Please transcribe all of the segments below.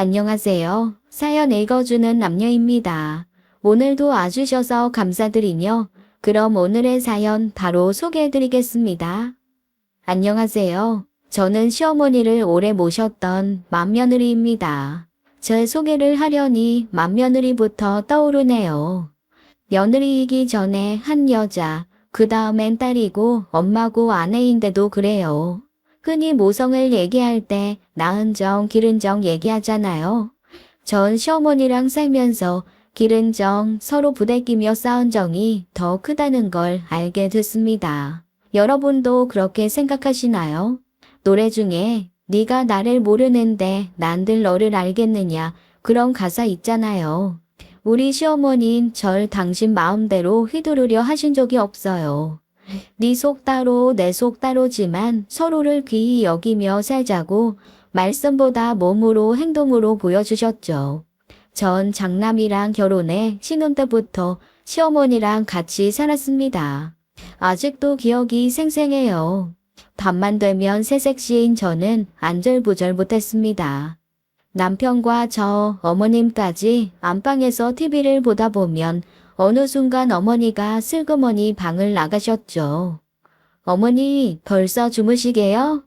안녕하세요. 사연 읽어주는 남녀입니다. 오늘도 와주셔서 감사드리며 그럼 오늘의 사연 바로 소개해드리겠습니다. 안녕하세요. 저는 시어머니를 오래 모셨던 맏며느리입니다. 제 소개를 하려니 맏며느리부터 떠오르네요. 며느리이기 전에 한 여자, 그 다음엔 딸이고 엄마고 아내인데도 그래요. 흔히 모성을 얘기할 때 낳은 정, 기른 정 얘기하잖아요. 전 시어머니랑 살면서 기른 정, 서로 부대끼며 싸운 정이 더 크다는 걸 알게 됐습니다. 여러분도 그렇게 생각하시나요? 노래 중에 네가 나를 모르는데 난들 너를 알겠느냐 그런 가사 있잖아요. 우리 시어머니는 절 당신 마음대로 휘두르려 하신 적이 없어요. 네 속 따로 내 속 따로지만 서로를 귀히 여기며 살자고 말씀보다 몸으로 행동으로 보여주셨죠. 전 장남이랑 결혼해 신혼 때부터 시어머니랑 같이 살았습니다. 아직도 기억이 생생해요. 밤만 되면 새색시인 저는 안절부절 못했습니다. 남편과 저, 어머님까지 안방에서 TV를 보다 보면 어느 순간 어머니가 슬그머니 방을 나가셨죠. 어머니, 벌써 주무시게요?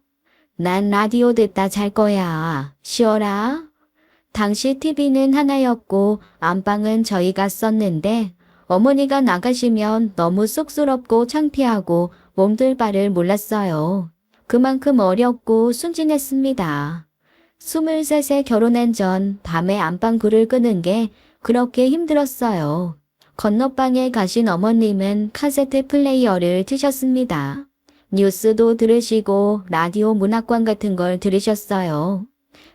난 라디오 듣다 잘 거야. 쉬어라. 당시 TV는 하나였고 안방은 저희가 썼는데 어머니가 나가시면 너무 쑥스럽고 창피하고 몸둘 바를 몰랐어요. 그만큼 어렸고 순진했습니다. 23세 결혼한 전 밤에 안방불을 끄는 게 그렇게 힘들었어요. 건너방에 가신 어머님은 카세트 플레이어를 트셨습니다. 뉴스도 들으시고 라디오 문학관 같은 걸 들으셨어요.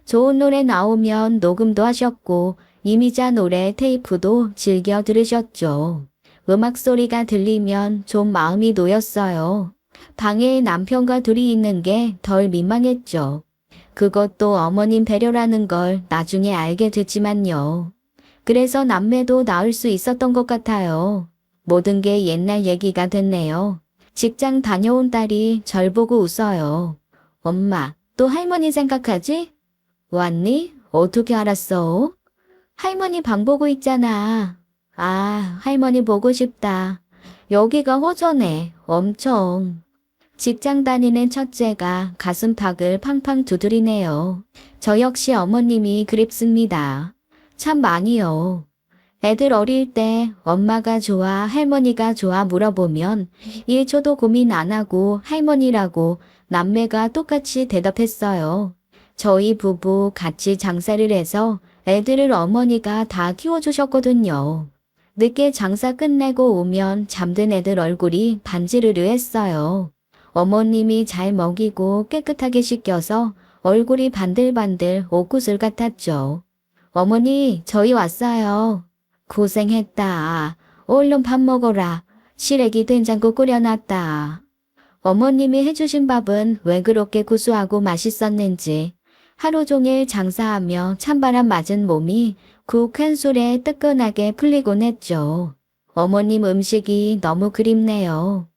좋은 노래 나오면 녹음도 하셨고 이미자 노래 테이프도 즐겨 들으셨죠. 음악 소리가 들리면 좀 마음이 놓였어요. 방에 남편과 둘이 있는 게 덜 민망했죠. 그것도 어머님 배려라는 걸 나중에 알게 됐지만요. 그래서 남매도 낳을 수 있었던 것 같아요. 모든 게 옛날 얘기가 됐네요. 직장 다녀온 딸이 절 보고 웃어요. 엄마, 또 할머니 생각하지? 왔니? 어떻게 알았어? 할머니 방 보고 있잖아. 아, 할머니 보고 싶다. 여기가 허전해. 엄청. 직장 다니는 첫째가 가슴팍을 팡팡 두드리네요. 저 역시 어머님이 그립습니다. 참 많이요. 애들 어릴 때 엄마가 좋아 할머니가 좋아 물어보면 1초도 고민 안 하고 할머니라고 남매가 똑같이 대답했어요. 저희 부부 같이 장사를 해서 애들을 어머니가 다 키워주셨거든요. 늦게 장사 끝내고 오면 잠든 애들 얼굴이 반지르르 했어요. 어머님이 잘 먹이고 깨끗하게 씻겨서 얼굴이 반들반들 옷구슬 같았죠. 어머니, 저희 왔어요. 고생했다. 얼른 밥 먹어라. 시래기 된장국 끓여놨다. 어머님이 해주신 밥은 왜 그렇게 구수하고 맛있었는지 하루 종일 장사하며 찬바람 맞은 몸이 국 한 술에 뜨끈하게 풀리곤 했죠. 어머님 음식이 너무 그립네요.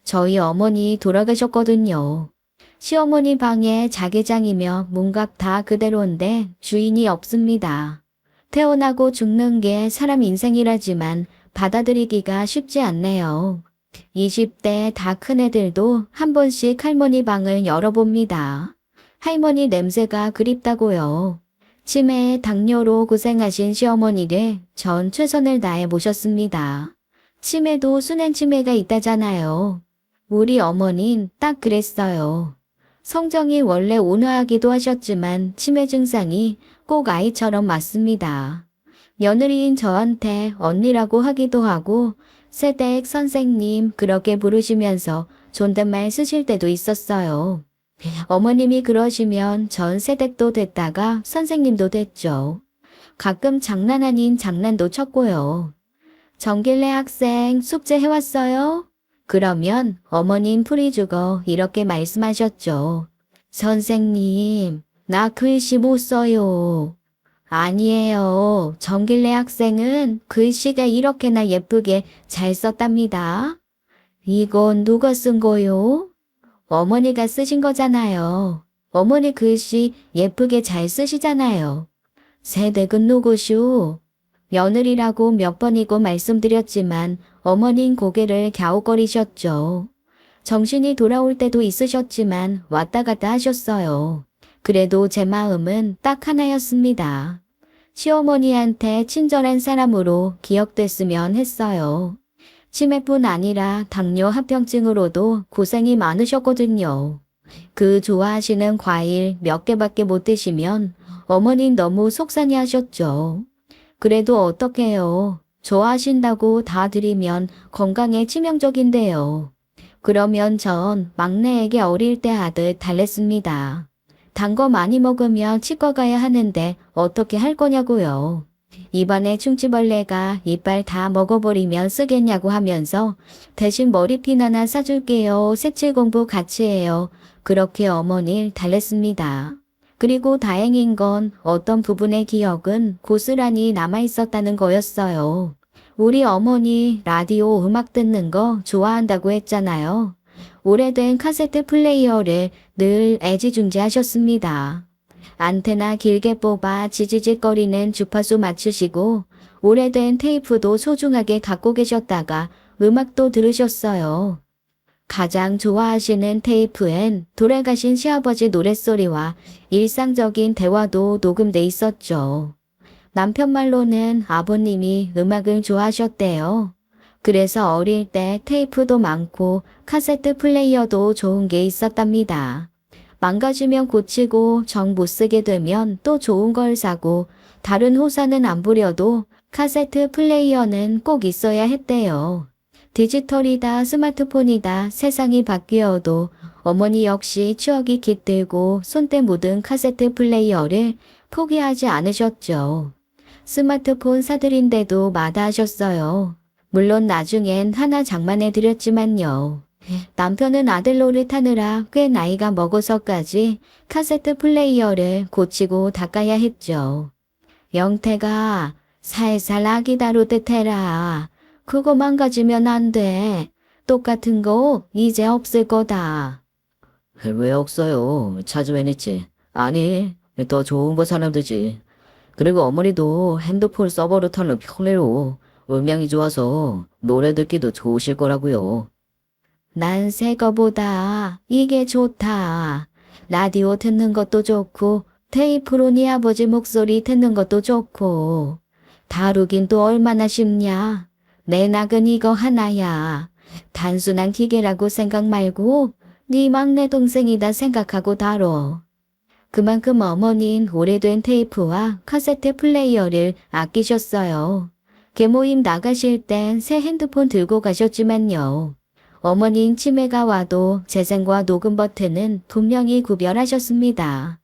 저희 어머니 돌아가셨거든요. 시어머니 방에 자개장이며 문갑 다 그대로인데 주인이 없습니다. 태어나고 죽는 게 사람 인생이라지만 받아들이기가 쉽지 않네요. 20대 다 큰 애들도 한 번씩 할머니 방을 열어봅니다. 할머니 냄새가 그립다고요. 치매에 당뇨로 고생하신 시어머니를 전 최선을 다해 모셨습니다. 치매도 순한 치매가 있다잖아요. 우리 어머닌 딱 그랬어요. 성정이 원래 온화하기도 하셨지만 치매 증상이 꼭 아이처럼 맞습니다. 며느리인 저한테 언니라고 하기도 하고 새댁 선생님 그렇게 부르시면서 존댓말 쓰실 때도 있었어요. 어머님이 그러시면 전 새댁도 됐다가 선생님도 됐죠. 가끔 장난 아닌 장난도 쳤고요. 정길래 학생 숙제 해왔어요? 그러면 어머님 풀이 죽어 이렇게 말씀하셨죠. 선생님, 나 글씨 못 써요. 아니에요. 정길래 학생은 글씨가 이렇게나 예쁘게 잘 썼답니다. 이건 누가 쓴 거요? 어머니가 쓰신 거잖아요. 어머니 글씨 예쁘게 잘 쓰시잖아요. 새 댁은 누구슈? 며느리라고 몇 번이고 말씀드렸지만 어머닌 고개를 갸웃거리셨죠. 정신이 돌아올 때도 있으셨지만 왔다 갔다 하셨어요. 그래도 제 마음은 딱 하나였습니다. 시어머니한테 친절한 사람으로 기억됐으면 했어요. 치매뿐 아니라 당뇨 합병증으로도 고생이 많으셨거든요. 그 좋아하시는 과일 몇 개밖에 못 드시면 어머닌 너무 속상해 하셨죠. 그래도 어떡해요. 좋아하신다고 다 드리면 건강에 치명적인데요. 그러면 전 막내에게 어릴 때 하듯 달랬습니다. 단 거 많이 먹으면 치과 가야 하는데 어떻게 할 거냐고요. 입안에 충치벌레가 이빨 다 먹어버리면 쓰겠냐고 하면서 대신 머리핀 하나 사줄게요. 색칠 공부 같이 해요. 그렇게 어머니를 달랬습니다. 그리고 다행인 건 어떤 부분의 기억은 고스란히 남아있었다는 거였어요. 우리 어머니 라디오 음악 듣는 거 좋아한다고 했잖아요. 오래된 카세트 플레이어를 늘 애지중지하셨습니다. 안테나 길게 뽑아 지지직거리는 주파수 맞추시고 오래된 테이프도 소중하게 갖고 계셨다가 음악도 들으셨어요. 가장 좋아하시는 테이프엔 돌아가신 시아버지 노랫소리와 일상적인 대화도 녹음돼 있었죠. 남편 말로는 아버님이 음악을 좋아하셨대요. 그래서 어릴 때 테이프도 많고 카세트 플레이어도 좋은 게 있었답니다. 망가지면 고치고 정 못 쓰게 되면 또 좋은 걸 사고 다른 호사는 안 부려도 카세트 플레이어는 꼭 있어야 했대요. 디지털이다 스마트폰이다 세상이 바뀌어도 어머니 역시 추억이 깃들고 손때 묻은 카세트 플레이어를 포기하지 않으셨죠. 스마트폰 사드린데도 마다하셨어요. 물론 나중엔 하나 장만해 드렸지만요. 남편은 아들 노릇하느라 꽤 나이가 먹어서까지 카세트 플레이어를 고치고 닦아야 했죠. 영태가 살살 아기 다루듯 해라. 그거 망가지면 안 돼. 똑같은 거 이제 없을 거다. 왜 없어요? 찾으면있지. 아니, 더 좋은 거 사면 되지. 그리고 어머니도 핸드폰 서버로 타는 편해요. 음향이 좋아서 노래 듣기도 좋으실 거라고요. 난 새 거보다 이게 좋다. 라디오 듣는 것도 좋고 테이프로 네 아버지 목소리 듣는 것도 좋고 다루긴 또 얼마나 쉽냐. 내 낙은 이거 하나야. 단순한 기계라고 생각 말고 네 막내 동생이다 생각하고 다뤄. 그만큼 어머니는 오래된 테이프와 카세트 플레이어를 아끼셨어요. 계모임 나가실 땐 새 핸드폰 들고 가셨지만요. 어머니는 치매가 와도 재생과 녹음 버튼은 분명히 구별하셨습니다.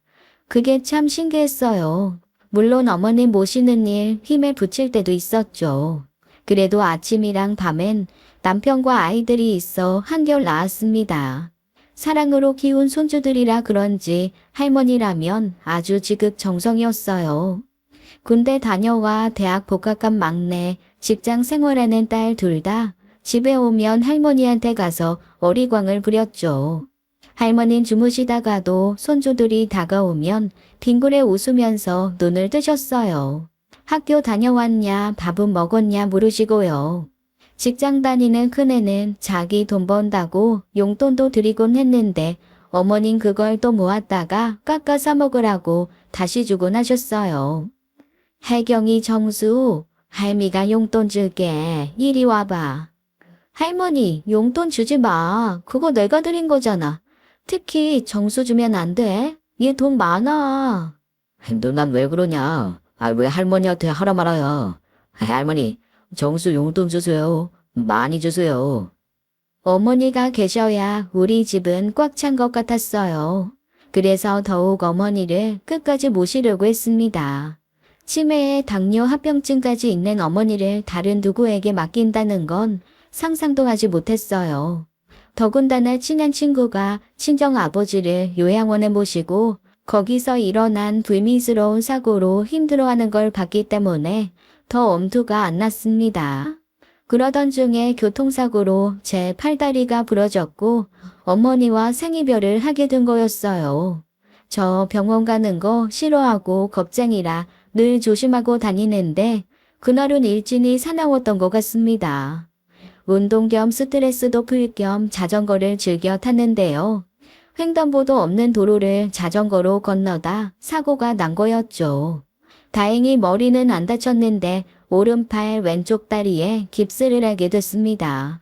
그게 참 신기했어요. 물론 어머니 모시는 일 힘에 부칠 때도 있었죠. 그래도 아침이랑 밤엔 남편과 아이들이 있어 한결 나았습니다. 사랑으로 키운 손주들이라 그런지 할머니라면 아주 지극정성이었어요. 군대 다녀와 대학 복학한 막내, 직장 생활하는 딸 둘 다 집에 오면 할머니한테 가서 어리광을 부렸죠. 할머니는 주무시다가도 손주들이 다가오면 빙그레 웃으면서 눈을 뜨셨어요. 학교 다녀왔냐, 밥은 먹었냐 물으시고요. 직장 다니는 큰애는 자기 돈 번다고 용돈도 드리곤 했는데 어머닌 그걸 또 모았다가 깎아 사 먹으라고 다시 주곤 하셨어요. 혜경이 정수, 할미가 용돈 줄게. 이리 와봐. 할머니, 용돈 주지 마. 그거 내가 드린 거잖아. 특히 정수 주면 안 돼. 얘 돈 많아. 넌 왜 그러냐? 왜 할머니한테 하라 말아야? 할머니, 정수 용돈 주세요. 많이 주세요. 어머니가 계셔야 우리 집은 꽉 찬 것 같았어요. 그래서 더욱 어머니를 끝까지 모시려고 했습니다. 치매에 당뇨 합병증까지 있는 어머니를 다른 누구에게 맡긴다는 건 상상도 하지 못했어요. 더군다나 친한 친구가 친정 아버지를 요양원에 모시고 거기서 일어난 불미스러운 사고로 힘들어하는 걸 봤기 때문에 더 엄두가 안 났습니다. 그러던 중에 교통사고로 제 팔다리가 부러졌고 어머니와 생이별을 하게 된 거였어요. 저 병원 가는 거 싫어하고 겁쟁이라 늘 조심하고 다니는데 그날은 일진이 사나웠던 것 같습니다. 운동 겸 스트레스도 풀 겸 자전거를 즐겨 탔는데요. 횡단보도 없는 도로를 자전거로 건너다 사고가 난 거였죠. 다행히 머리는 안 다쳤는데 오른팔 왼쪽 다리에 깁스를 하게 됐습니다.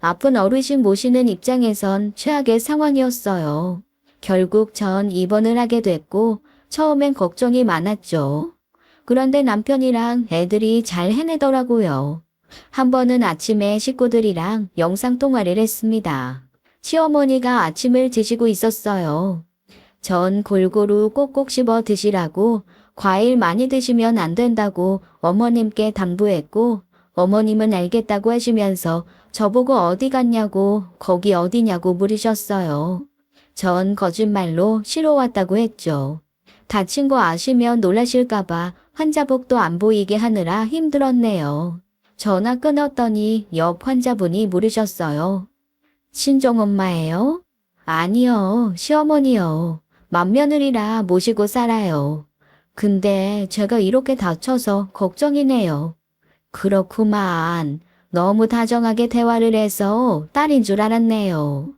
아픈 어르신 모시는 입장에선 최악의 상황이었어요. 결국 전 입원을 하게 됐고 처음엔 걱정이 많았죠. 그런데 남편이랑 애들이 잘 해내더라고요. 한 번은 아침에 식구들이랑 영상통화를 했습니다. 시어머니가 아침을 드시고 있었어요. 전 골고루 꼭꼭 씹어 드시라고 과일 많이 드시면 안 된다고 어머님께 당부했고 어머님은 알겠다고 하시면서 저보고 어디 갔냐고 거기 어디냐고 물으셨어요. 전 거짓말로 쉬러 왔다고 했죠. 다친 거 아시면 놀라실까봐 환자복도 안 보이게 하느라 힘들었네요. 전화 끊었더니 옆 환자분이 물으셨어요. 친정엄마예요? 아니요, 시어머니요. 맏며느리라 모시고 살아요. 근데 제가 이렇게 다쳐서 걱정이네요. 그렇구만. 너무 다정하게 대화를 해서 딸인 줄 알았네요.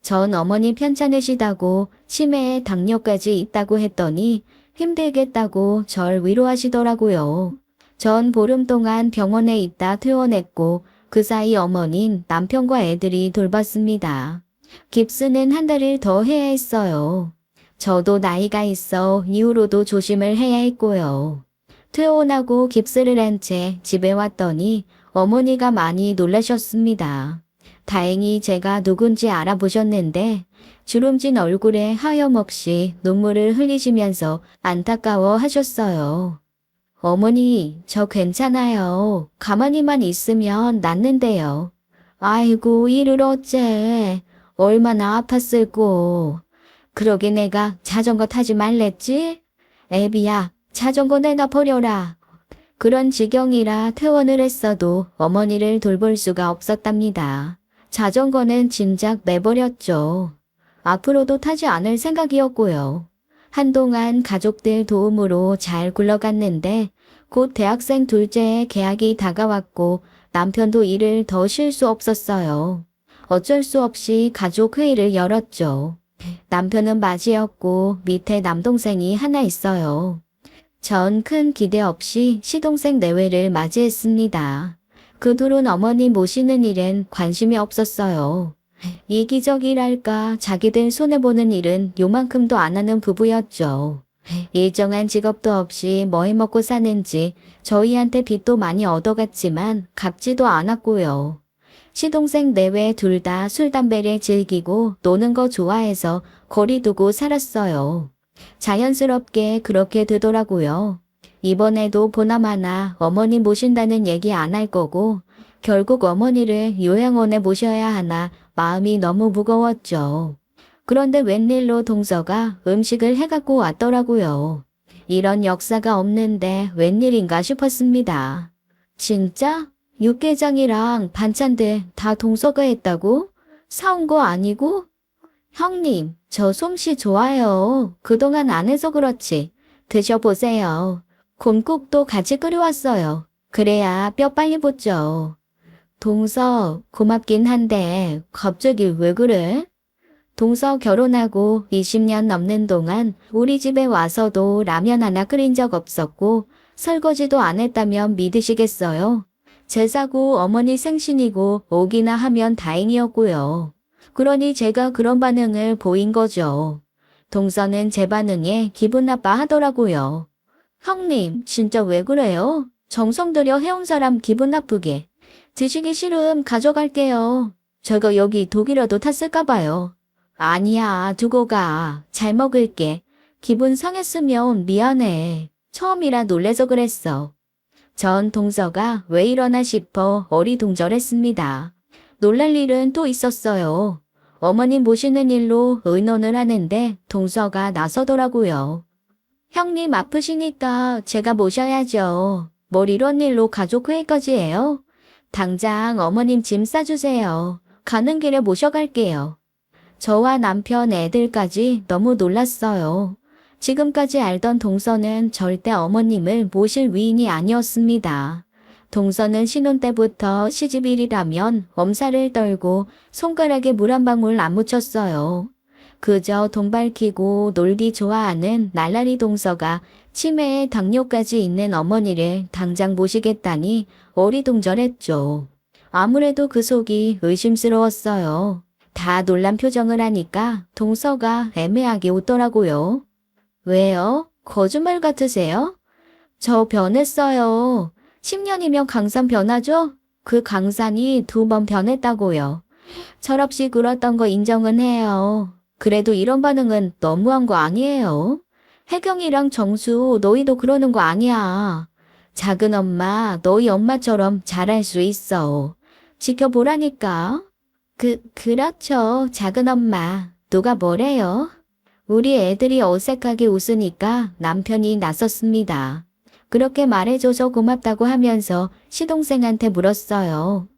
전 어머니 편찮으시다고 치매에 당뇨까지 있다고 했더니 힘들겠다고 절 위로하시더라고요. 전 보름 동안 병원에 있다 퇴원했고 그 사이 어머닌 남편과 애들이 돌봤습니다. 깁스는 한 달을 더 해야 했어요. 저도 나이가 있어 이후로도 조심을 해야 했고요. 퇴원하고 깁스를 한 채 집에 왔더니 어머니가 많이 놀라셨습니다. 다행히 제가 누군지 알아보셨는데 주름진 얼굴에 하염없이 눈물을 흘리시면서 안타까워 하셨어요. 어머니, 저 괜찮아요. 가만히만 있으면 낫는데요. 아이고, 이를 어째. 얼마나 아팠을꼬. 그러게 내가 자전거 타지 말랬지? 애비야, 자전거 내놔 버려라. 그런 지경이라 퇴원을 했어도 어머니를 돌볼 수가 없었답니다. 자전거는 진작 내버렸죠. 앞으로도 타지 않을 생각이었고요. 한동안 가족들 도움으로 잘 굴러갔는데 곧 대학생 둘째의 개학이 다가왔고 남편도 일을 더 쉴 수 없었어요. 어쩔 수 없이 가족 회의를 열었죠. 남편은 맞이였고 밑에 남동생이 하나 있어요. 전 큰 기대 없이 시동생 내외를 맞이했습니다. 그 둘은 어머니 모시는 일엔 관심이 없었어요. 이기적이랄까 자기들 손해보는 일은 요만큼도 안 하는 부부였죠. 일정한 직업도 없이 뭐 해먹고 사는지 저희한테 빚도 많이 얻어갔지만 갚지도 않았고요. 시동생 내외 둘 다 술 담배를 즐기고 노는 거 좋아해서 거리 두고 살았어요. 자연스럽게 그렇게 되더라고요. 이번에도 보나마나 어머니 모신다는 얘기 안 할 거고 결국 어머니를 요양원에 모셔야 하나 마음이 너무 무거웠죠. 그런데 웬일로 동서가 음식을 해갖고 왔더라고요. 이런 역사가 없는데 웬일인가 싶었습니다. 진짜? 육개장이랑 반찬들 다 동서가 했다고? 사온 거 아니고? 형님, 저 솜씨 좋아요. 그동안 안 해서 그렇지. 드셔보세요. 곰국도 같이 끓여왔어요. 그래야 뼈 빨리 붙죠. 동서, 고맙긴 한데 갑자기 왜 그래? 동서 결혼하고 20년 넘는 동안 우리 집에 와서도 라면 하나 끓인 적 없었고 설거지도 안 했다면 믿으시겠어요? 제사고 어머니 생신이고 오기나 하면 다행이었고요. 그러니 제가 그런 반응을 보인 거죠. 동서는 제 반응에 기분 나빠 하더라고요. 형님, 진짜 왜 그래요? 정성 들여 해온 사람 기분 나쁘게. 드시기 싫음 가져갈게요. 저거 여기 독이라도 탔을까 봐요. 아니야, 두고 가. 잘 먹을게. 기분 상했으면 미안해. 처음이라 놀래서 그랬어. 전 동서가 왜 이러나 싶어 어리둥절했습니다. 놀랄 일은 또 있었어요. 어머님 모시는 일로 의논을 하는데 동서가 나서더라고요. 형님 아프시니까 제가 모셔야죠. 뭘 이런 일로 가족 회의까지 해요? 당장 어머님 짐 싸주세요. 가는 길에 모셔갈게요. 저와 남편 애들까지 너무 놀랐어요. 지금까지 알던 동서는 절대 어머님을 모실 위인이 아니었습니다. 동서는 신혼 때부터 시집일이라면 엄살을 떨고 손가락에 물 한 방울 안 묻혔어요. 그저 돈 밝히고 놀기 좋아하는 날라리 동서가 치매에 당뇨까지 있는 어머니를 당장 모시겠다니 어리둥절했죠. 아무래도 그 속이 의심스러웠어요. 다 놀란 표정을 하니까 동서가 애매하게 웃더라고요. 왜요? 거짓말 같으세요? 저 변했어요. 10년이면 강산 변하죠? 그 강산이 2번 변했다고요. 철없이 굴었던 거 인정은 해요. 그래도 이런 반응은 너무한 거 아니에요? 혜경이랑 정수 너희도 그러는 거 아니야. 작은 엄마 너희 엄마처럼 잘할 수 있어. 지켜보라니까. 그렇죠. 작은 엄마. 누가 뭐래요? 우리 애들이 어색하게 웃으니까 남편이 나섰습니다. 그렇게 말해줘서 고맙다고 하면서 시동생한테 물었어요.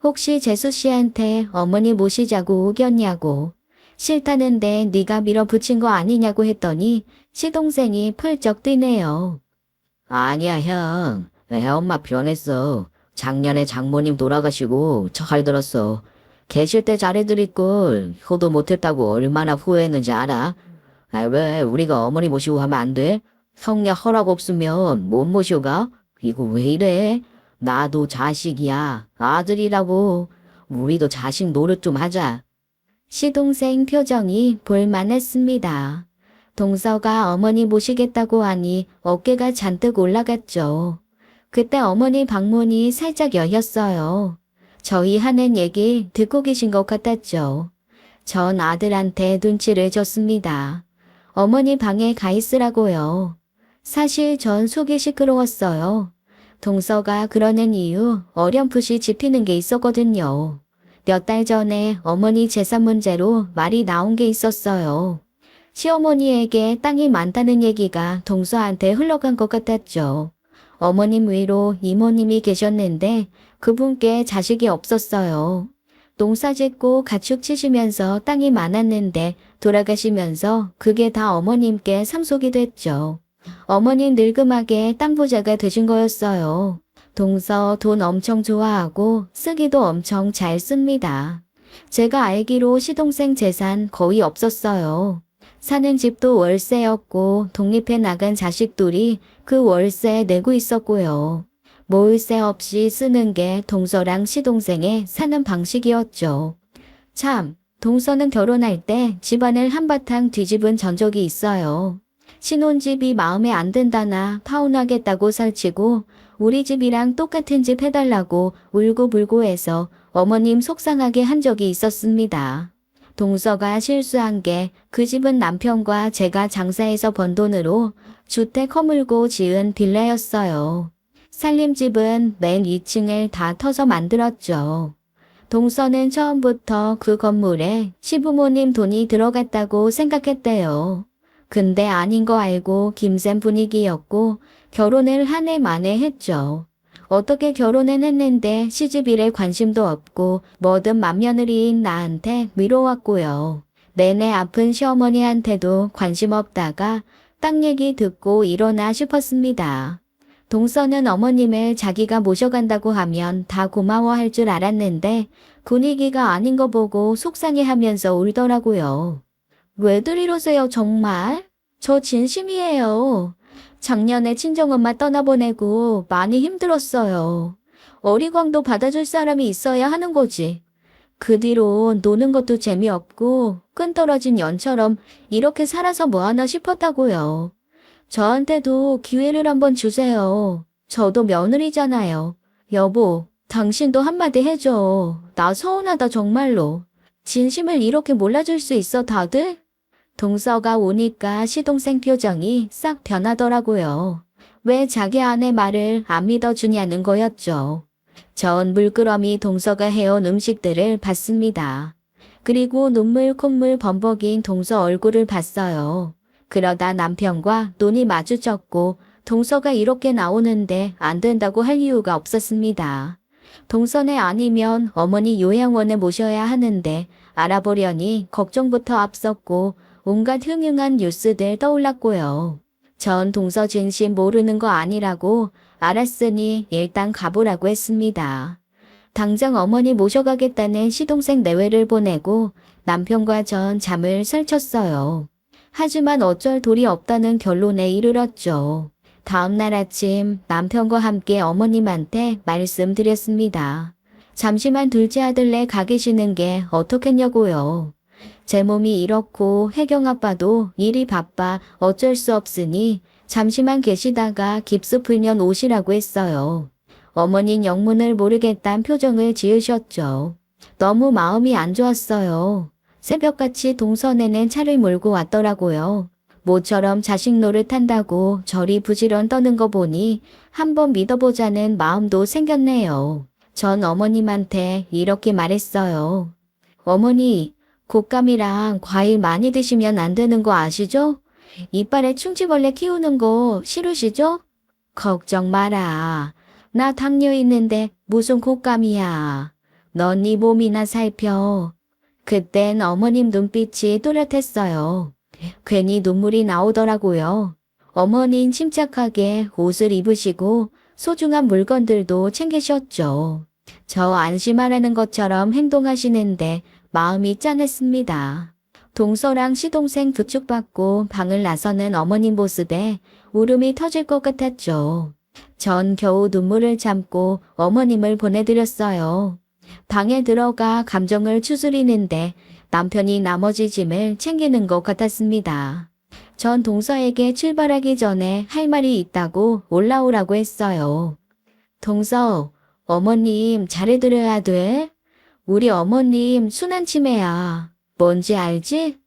혹시 재수 씨한테 어머니 모시자고 우겼냐고. 싫다는데 네가 밀어붙인 거 아니냐고 했더니 시동생이 펄쩍 뛰네요. 아니야, 형. 애 엄마 변했어. 작년에 장모님 돌아가시고 잘 들었어. 계실 때 잘해드릴 걸 효도 못했다고 얼마나 후회했는지 알아? 아, 왜 우리가 어머니 모시고 하면 안 돼? 형네 허락 없으면 못 모셔가? 이거 왜 이래? 나도 자식이야. 아들이라고. 우리도 자식 노릇 좀 하자. 시동생 표정이 볼만했습니다. 동서가 어머니 모시겠다고 하니 어깨가 잔뜩 올라갔죠. 그때 어머니 방문이 살짝 열렸어요. 저희 하는 얘기 듣고 계신 것 같았죠. 전 아들한테 눈치를 줬습니다. 어머니 방에 가 있으라고요. 사실 전 속이 시끄러웠어요. 동서가 그러는 이유 어렴풋이 짚히는 게 있었거든요. 몇 달 전에 어머니 재산 문제로 말이 나온 게 있었어요. 시어머니에게 땅이 많다는 얘기가 동서한테 흘러간 것 같았죠. 어머님 위로 이모님이 계셨는데 그분께 자식이 없었어요. 농사 짓고 가축 치시면서 땅이 많았는데 돌아가시면서 그게 다 어머님께 상속이 됐죠. 어머님 늙음하게 땅 부자가 되신 거였어요. 동서 돈 엄청 좋아하고 쓰기도 엄청 잘 씁니다. 제가 알기로 시동생 재산 거의 없었어요. 사는 집도 월세였고 독립해 나간 자식들이 그 월세 내고 있었고요. 모을세 없이 쓰는 게 동서랑 시동생의 사는 방식이었죠. 참, 동서는 결혼할 때 집안을 한바탕 뒤집은 전적이 있어요. 신혼집이 마음에 안 든다나 파혼하겠다고 설치고 우리 집이랑 똑같은 집 해달라고 울고불고 해서 어머님 속상하게 한 적이 있었습니다. 동서가 실수한 게 그 집은 남편과 제가 장사해서 번 돈으로 주택 허물고 지은 빌라였어요. 살림집은 맨 2층을 다 터서 만들었죠. 동서는 처음부터 그 건물에 시부모님 돈이 들어갔다고 생각했대요. 근데 아닌 거 알고 김센 분위기였고 결혼을 한 해 만에 했죠. 어떻게 결혼은 했는데 시집일에 관심도 없고 뭐든 맏며느리인 나한테 미뤄왔고요. 내내 아픈 시어머니한테도 관심 없다가 땅 얘기 듣고 일어나 싶었습니다. 동서는 어머님을 자기가 모셔간다고 하면 다 고마워할 줄 알았는데 분위기가 아닌 거 보고 속상해하면서 울더라고요. 왜들 이러세요 정말? 저 진심이에요. 작년에 친정엄마 떠나보내고 많이 힘들었어요. 어리광도 받아줄 사람이 있어야 하는 거지. 그 뒤로 노는 것도 재미없고 끈떨어진 연처럼 이렇게 살아서 뭐하나 싶었다고요. 저한테도 기회를 한번 주세요. 저도 며느리잖아요. 여보, 당신도 한마디 해줘. 나 서운하다 정말로. 진심을 이렇게 몰라줄 수 있어 다들? 동서가 오니까 시동생 표정이 싹 변하더라고요. 왜 자기 아내 말을 안 믿어주냐는 거였죠. 전 물끄러미 동서가 해온 음식들을 봤습니다. 그리고 눈물 콧물 범벅인 동서 얼굴을 봤어요. 그러다 남편과 눈이 마주쳤고 동서가 이렇게 나오는데 안 된다고 할 이유가 없었습니다. 동서네 아니면 어머니 요양원에 모셔야 하는데 알아보려니 걱정부터 앞섰고 온갖 흉흉한 뉴스들 떠올랐고요. 전 동서 진심 모르는 거 아니라고 알았으니 일단 가보라고 했습니다. 당장 어머니 모셔가겠다는 시동생 내외를 보내고 남편과 전 잠을 설쳤어요. 하지만 어쩔 도리 없다는 결론에 이르렀죠. 다음날 아침 남편과 함께 어머님한테 말씀드렸습니다. 잠시만 둘째 아들네 가 계시는 게 어떻겠냐고요. 제 몸이 이렇고 혜경 아빠도 일이 바빠 어쩔 수 없으니 잠시만 계시다가 깁스 풀면 오시라고 했어요. 어머니는 영문을 모르겠다는 표정을 지으셨죠. 너무 마음이 안 좋았어요. 새벽같이 동선에는 차를 몰고 왔더라고요. 모처럼 자식 노릇한다고 저리 부지런 떠는 거 보니 한번 믿어보자는 마음도 생겼네요. 전 어머님한테 이렇게 말했어요. 어머니, 곶감이랑 과일 많이 드시면 안 되는 거 아시죠? 이빨에 충치벌레 키우는 거 싫으시죠? 걱정 마라. 나 당뇨 있는데 무슨 곶감이야. 넌 네 몸이나 살펴. 그땐 어머님 눈빛이 또렷했어요. 괜히 눈물이 나오더라고요. 어머니는 침착하게 옷을 입으시고 소중한 물건들도 챙기셨죠. 저 안심하라는 것처럼 행동하시는데 마음이 짠했습니다. 동서랑 시동생 부축받고 방을 나서는 어머님 모습에 울음이 터질 것 같았죠. 전 겨우 눈물을 참고 어머님을 보내드렸어요. 방에 들어가 감정을 추스리는데 남편이 나머지 짐을 챙기는 것 같았습니다. 전 동서에게 출발하기 전에 할 말이 있다고 올라오라고 했어요. 동서, 어머님 잘해드려야 돼. 우리 어머님 순한 치매야. 뭔지 알지?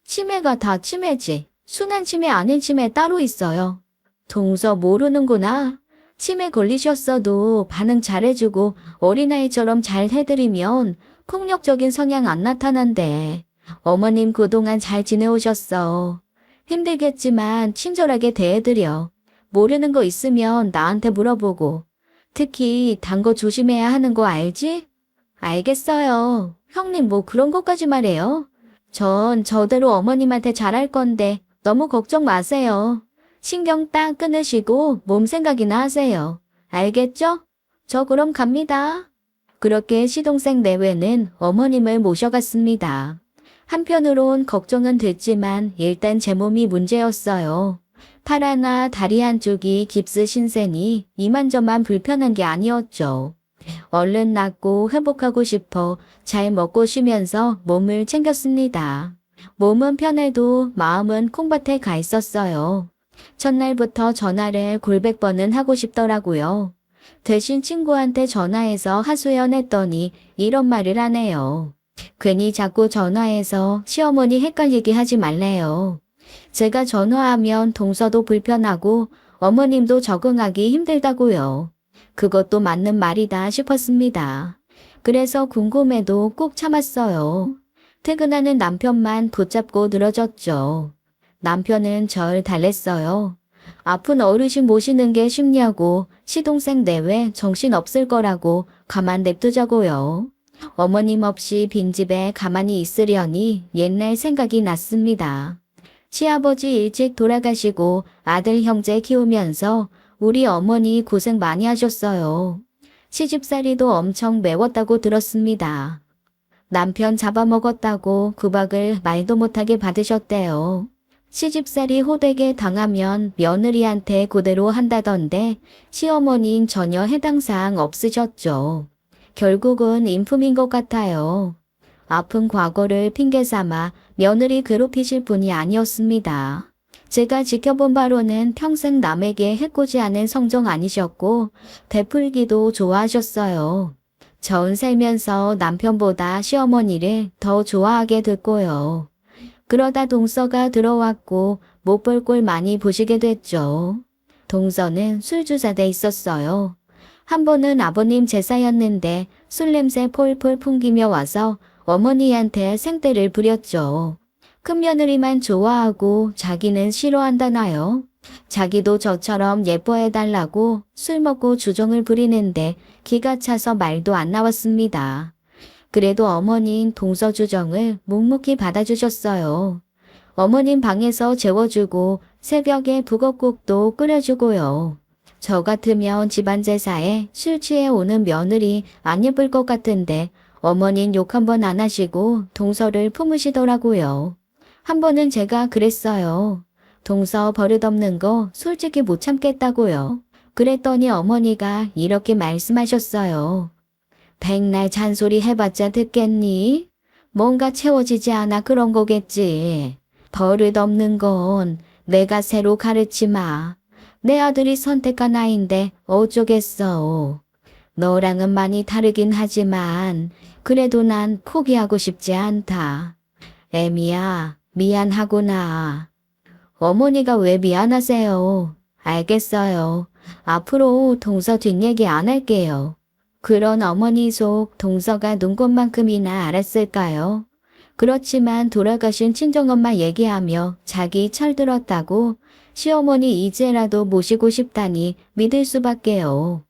치매가 다 치매지. 순한 치매 아닌 치매 따로 있어요. 동서 모르는구나. 치매 걸리셨어도 반응 잘해주고 어린아이처럼 잘 해드리면 폭력적인 성향 안 나타난대. 어머님 그동안 잘 지내오셨어. 힘들겠지만 친절하게 대해드려. 모르는 거 있으면 나한테 물어보고. 특히 단 거 조심해야 하는 거 알지? 알겠어요. 형님 뭐 그런 것까지 말해요. 전 저대로 어머님한테 잘할 건데 너무 걱정 마세요. 신경 딱 끊으시고 몸 생각이나 하세요. 알겠죠? 저 그럼 갑니다. 그렇게 시동생 내외는 어머님을 모셔갔습니다. 한편으론 걱정은 됐지만 일단 제 몸이 문제였어요. 팔 하나 다리 한쪽이 깁스 신세니 이만저만 불편한 게 아니었죠. 얼른 낫고 회복하고 싶어 잘 먹고 쉬면서 몸을 챙겼습니다. 몸은 편해도 마음은 콩밭에 가 있었어요. 첫날부터 전화를 골백 번은 하고 싶더라고요. 대신 친구한테 전화해서 하소연했더니 이런 말을 하네요. 괜히 자꾸 전화해서 시어머니 헷갈리게 하지 말래요. 제가 전화하면 동서도 불편하고 어머님도 적응하기 힘들다고요. 그것도 맞는 말이다 싶었습니다. 그래서 궁금해도 꾹 참았어요. 퇴근하는 남편만 붙잡고 늘어졌죠. 남편은 절 달랬어요. 아픈 어르신 모시는 게 쉽냐고 시동생 내외 정신 없을 거라고 가만 냅두자고요. 어머님 없이 빈집에 가만히 있으려니 옛날 생각이 났습니다. 시아버지 일찍 돌아가시고 아들 형제 키우면서 우리 어머니 고생 많이 하셨어요. 시집살이도 엄청 매웠다고 들었습니다. 남편 잡아먹었다고 구박을 말도 못하게 받으셨대요. 시집살이 호되게 당하면 며느리한테 그대로 한다던데 시어머니는 전혀 해당 사항 없으셨죠. 결국은 인품인 것 같아요. 아픈 과거를 핑계 삼아 며느리 괴롭히실 분이 아니었습니다. 제가 지켜본 바로는 평생 남에게 해코지 않은 성정 아니셨고 베풀기도 좋아하셨어요. 전 살면서 남편보다 시어머니를 더 좋아하게 됐고요. 그러다 동서가 들어왔고 못 볼 꼴 많이 보시게 됐죠. 동서는 술주사돼 있었어요. 한 번은 아버님 제사였는데 술 냄새 폴폴 풍기며 와서 어머니한테 생떼를 부렸죠. 큰며느리만 좋아하고 자기는 싫어한다나요? 자기도 저처럼 예뻐해달라고 술 먹고 주정을 부리는데 기가 차서 말도 안 나왔습니다. 그래도 어머니는 동서 주정을 묵묵히 받아주셨어요. 어머님 방에서 재워주고 새벽에 북엇국도 끓여주고요. 저 같으면 집안 제사에 술 취해 오는 며느리 안 예쁠 것 같은데 어머닌 욕 한 번 안 하시고 동서를 품으시더라고요. 한 번은 제가 그랬어요. 동서 버릇없는 거 솔직히 못 참겠다고요. 그랬더니 어머니가 이렇게 말씀하셨어요. 백날 잔소리 해봤자 듣겠니? 뭔가 채워지지 않아 그런 거겠지. 버릇없는 건 내가 새로 가르치마. 내 아들이 선택한 아이인데 어쩌겠어. 너랑은 많이 다르긴 하지만 그래도 난 포기하고 싶지 않다. 애미야, 미안하구나. 어머니가 왜 미안하세요? 알겠어요. 앞으로 동서 뒷얘기 안 할게요. 그런 어머니 속 동서가 눈꽃만큼이나 알았을까요? 그렇지만 돌아가신 친정엄마 얘기하며 자기 철들었다고 시어머니 이제라도 모시고 싶다니 믿을 수밖에요.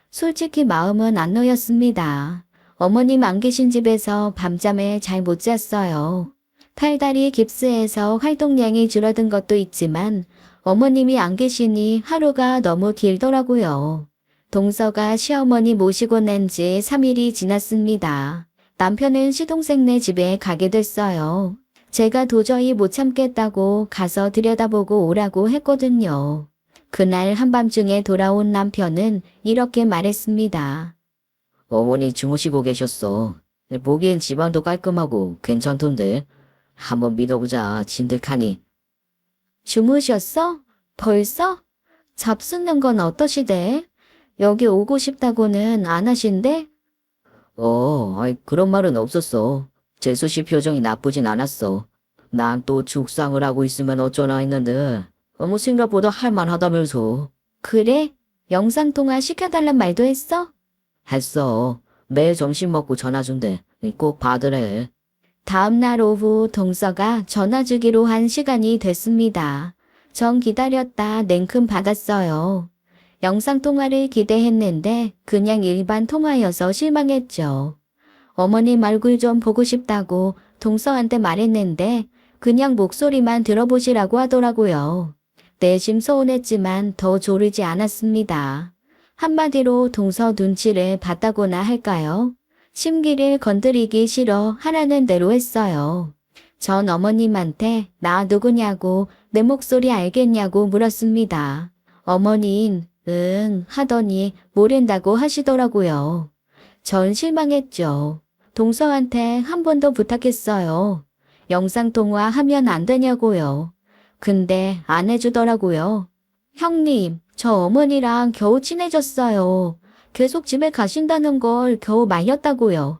솔직히 마음은 안 놓였습니다. 어머님 안 계신 집에서 밤잠을 잘 못 잤어요. 팔다리 깁스에서 활동량이 줄어든 것도 있지만 어머님이 안 계시니 하루가 너무 길더라고요. 동서가 시어머니 모시고 낸 지 3일이 지났습니다. 남편은 시동생네 집에 가게 됐어요. 제가 도저히 못 참겠다고 가서 들여다보고 오라고 했거든요. 그날 한밤중에 돌아온 남편은 이렇게 말했습니다. 어머니 주무시고 계셨어. 보기엔 집안도 깔끔하고 괜찮던데. 한번 믿어보자, 진득하니. 주무셨어? 벌써? 잡수는 건 어떠시대? 여기 오고 싶다고는 안 하신대? 그런 말은 없었어. 재수 씨 표정이 나쁘진 않았어. 난 또 죽상을 하고 있으면 어쩌나 했는데, 생각보다 할만하다면서. 그래? 영상통화 시켜달란 말도 했어? 했어. 매일 점심 먹고 전화 준대. 꼭 받으래. 다음날 오후 동서가 전화 주기로 한 시간이 됐습니다. 전 기다렸다 냉큼 받았어요. 영상통화를 기대했는데 그냥 일반 통화여서 실망했죠. 어머님 얼굴 좀 보고 싶다고 동서한테 말했는데 그냥 목소리만 들어보시라고 하더라고요. 내심 서운했지만 더 조르지 않았습니다. 한마디로 동서 눈치를 봤다고나 할까요? 심기를 건드리기 싫어 하라는 대로 했어요. 전 어머님한테 나 누구냐고 내 목소리 알겠냐고 물었습니다. 어머닌 응 하더니 모른다고 하시더라고요. 전 실망했죠. 동서한테 한 번 더 부탁했어요. 영상통화 하면 안 되냐고요. 근데 안 해주더라고요. 형님, 저 어머니랑 겨우 친해졌어요. 계속 집에 가신다는 걸 겨우 말렸다고요.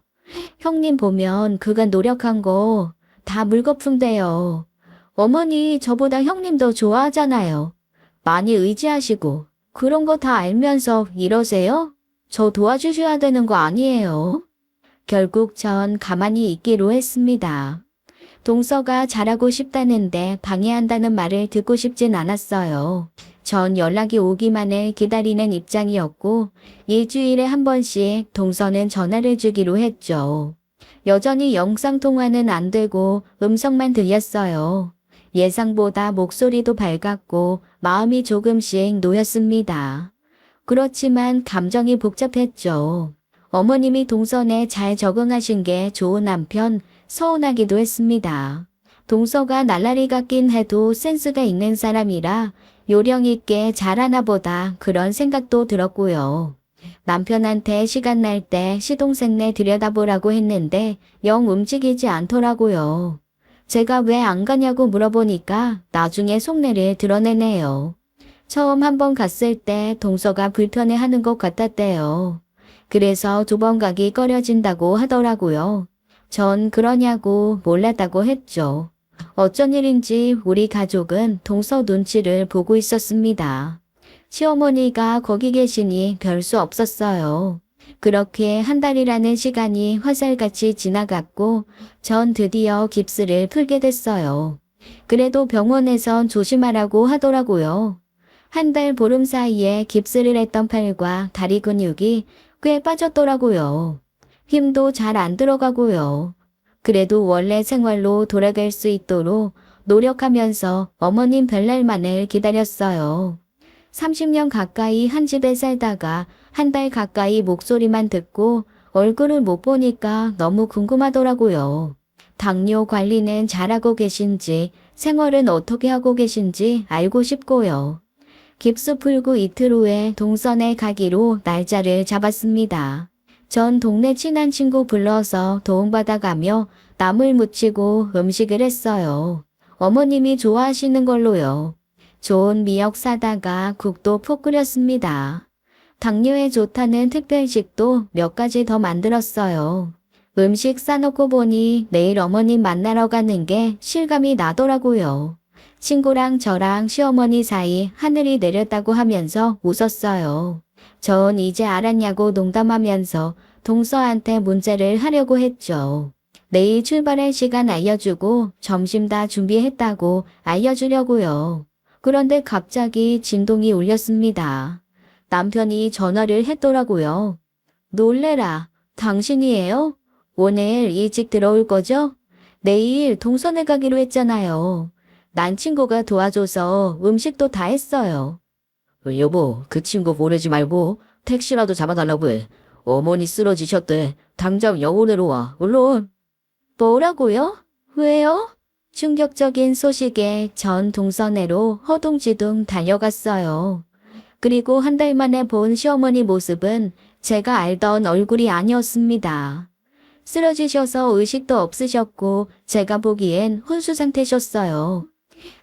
형님 보면 그간 노력한 거 다 물거품돼요. 어머니 저보다 형님 더 좋아하잖아요. 많이 의지하시고 그런 거 다 알면서 이러세요? 저 도와주셔야 되는 거 아니에요? 결국 전 가만히 있기로 했습니다. 동서가 잘하고 싶다는데 방해한다는 말을 듣고 싶진 않았어요. 전 연락이 오기만을 기다리는 입장이었고 일주일에 한 번씩 동서는 전화를 주기로 했죠. 여전히 영상통화는 안 되고 음성만 들렸어요. 예상보다 목소리도 밝았고 마음이 조금씩 놓였습니다. 그렇지만 감정이 복잡했죠. 어머님이 동선에 잘 적응하신 게 좋은 한편 서운하기도 했습니다. 동서가 날라리 같긴 해도 센스가 있는 사람이라 요령 있게 잘하나 보다 그런 생각도 들었고요. 남편한테 시간 날 때 시동생네 들여다보라고 했는데 영 움직이지 않더라고요. 제가 왜 안 가냐고 물어보니까 나중에 속내를 드러내네요. 처음 한 번 갔을 때 동서가 불편해하는 것 같았대요. 그래서 2번 가기 꺼려진다고 하더라고요. 전 그러냐고 몰랐다고 했죠. 어쩐 일인지 우리 가족은 동서 눈치를 보고 있었습니다. 시어머니가 거기 계시니 별 수 없었어요. 그렇게 한 달이라는 시간이 화살같이 지나갔고 전 드디어 깁스를 풀게 됐어요. 그래도 병원에선 조심하라고 하더라고요. 한 달 보름 사이에 깁스를 했던 팔과 다리 근육이 꽤 빠졌더라고요. 힘도 잘 안 들어가고요. 그래도 원래 생활로 돌아갈 수 있도록 노력하면서 어머님 별날만을 기다렸어요. 30년 가까이 한 집에 살다가 한 달 가까이 목소리만 듣고 얼굴을 못 보니까 너무 궁금하더라고요. 당뇨 관리는 잘하고 계신지, 생활은 어떻게 하고 계신지 알고 싶고요. 깁스 풀고 이틀 후에 동선에 가기로 날짜를 잡았습니다. 전 동네 친한 친구 불러서 도움받아가며 나물 무치고 음식을 했어요. 어머님이 좋아하시는 걸로요. 좋은 미역 사다가 국도 푹 끓였습니다. 당뇨에 좋다는 특별식도 몇 가지 더 만들었어요. 음식 싸놓고 보니 내일 어머님 만나러 가는 게 실감이 나더라고요. 친구랑 저랑 시어머니 사이 하늘이 내렸다고 하면서 웃었어요. 전 이제 알았냐고 농담하면서 동서한테 문제를 하려고 했죠. 내일 출발할 시간 알려주고 점심 다 준비했다고 알려주려고요. 그런데 갑자기 진동이 울렸습니다. 남편이 전화를 했더라고요. 놀래라. 당신이에요? 오늘 일찍 들어올 거죠? 내일 동선에 가기로 했잖아요. 난 친구가 도와줘서 음식도 다 했어요. 여보, 그 친구 보내지 말고 택시라도 잡아달라고 해. 어머니 쓰러지셨대. 당장 영혼으로 와. 물론. 뭐라고요? 왜요? 충격적인 소식에 전 동선회로 허둥지둥 달려갔어요. 그리고 한 달 만에 본 시어머니 모습은 제가 알던 얼굴이 아니었습니다. 쓰러지셔서 의식도 없으셨고 제가 보기엔 혼수 상태셨어요.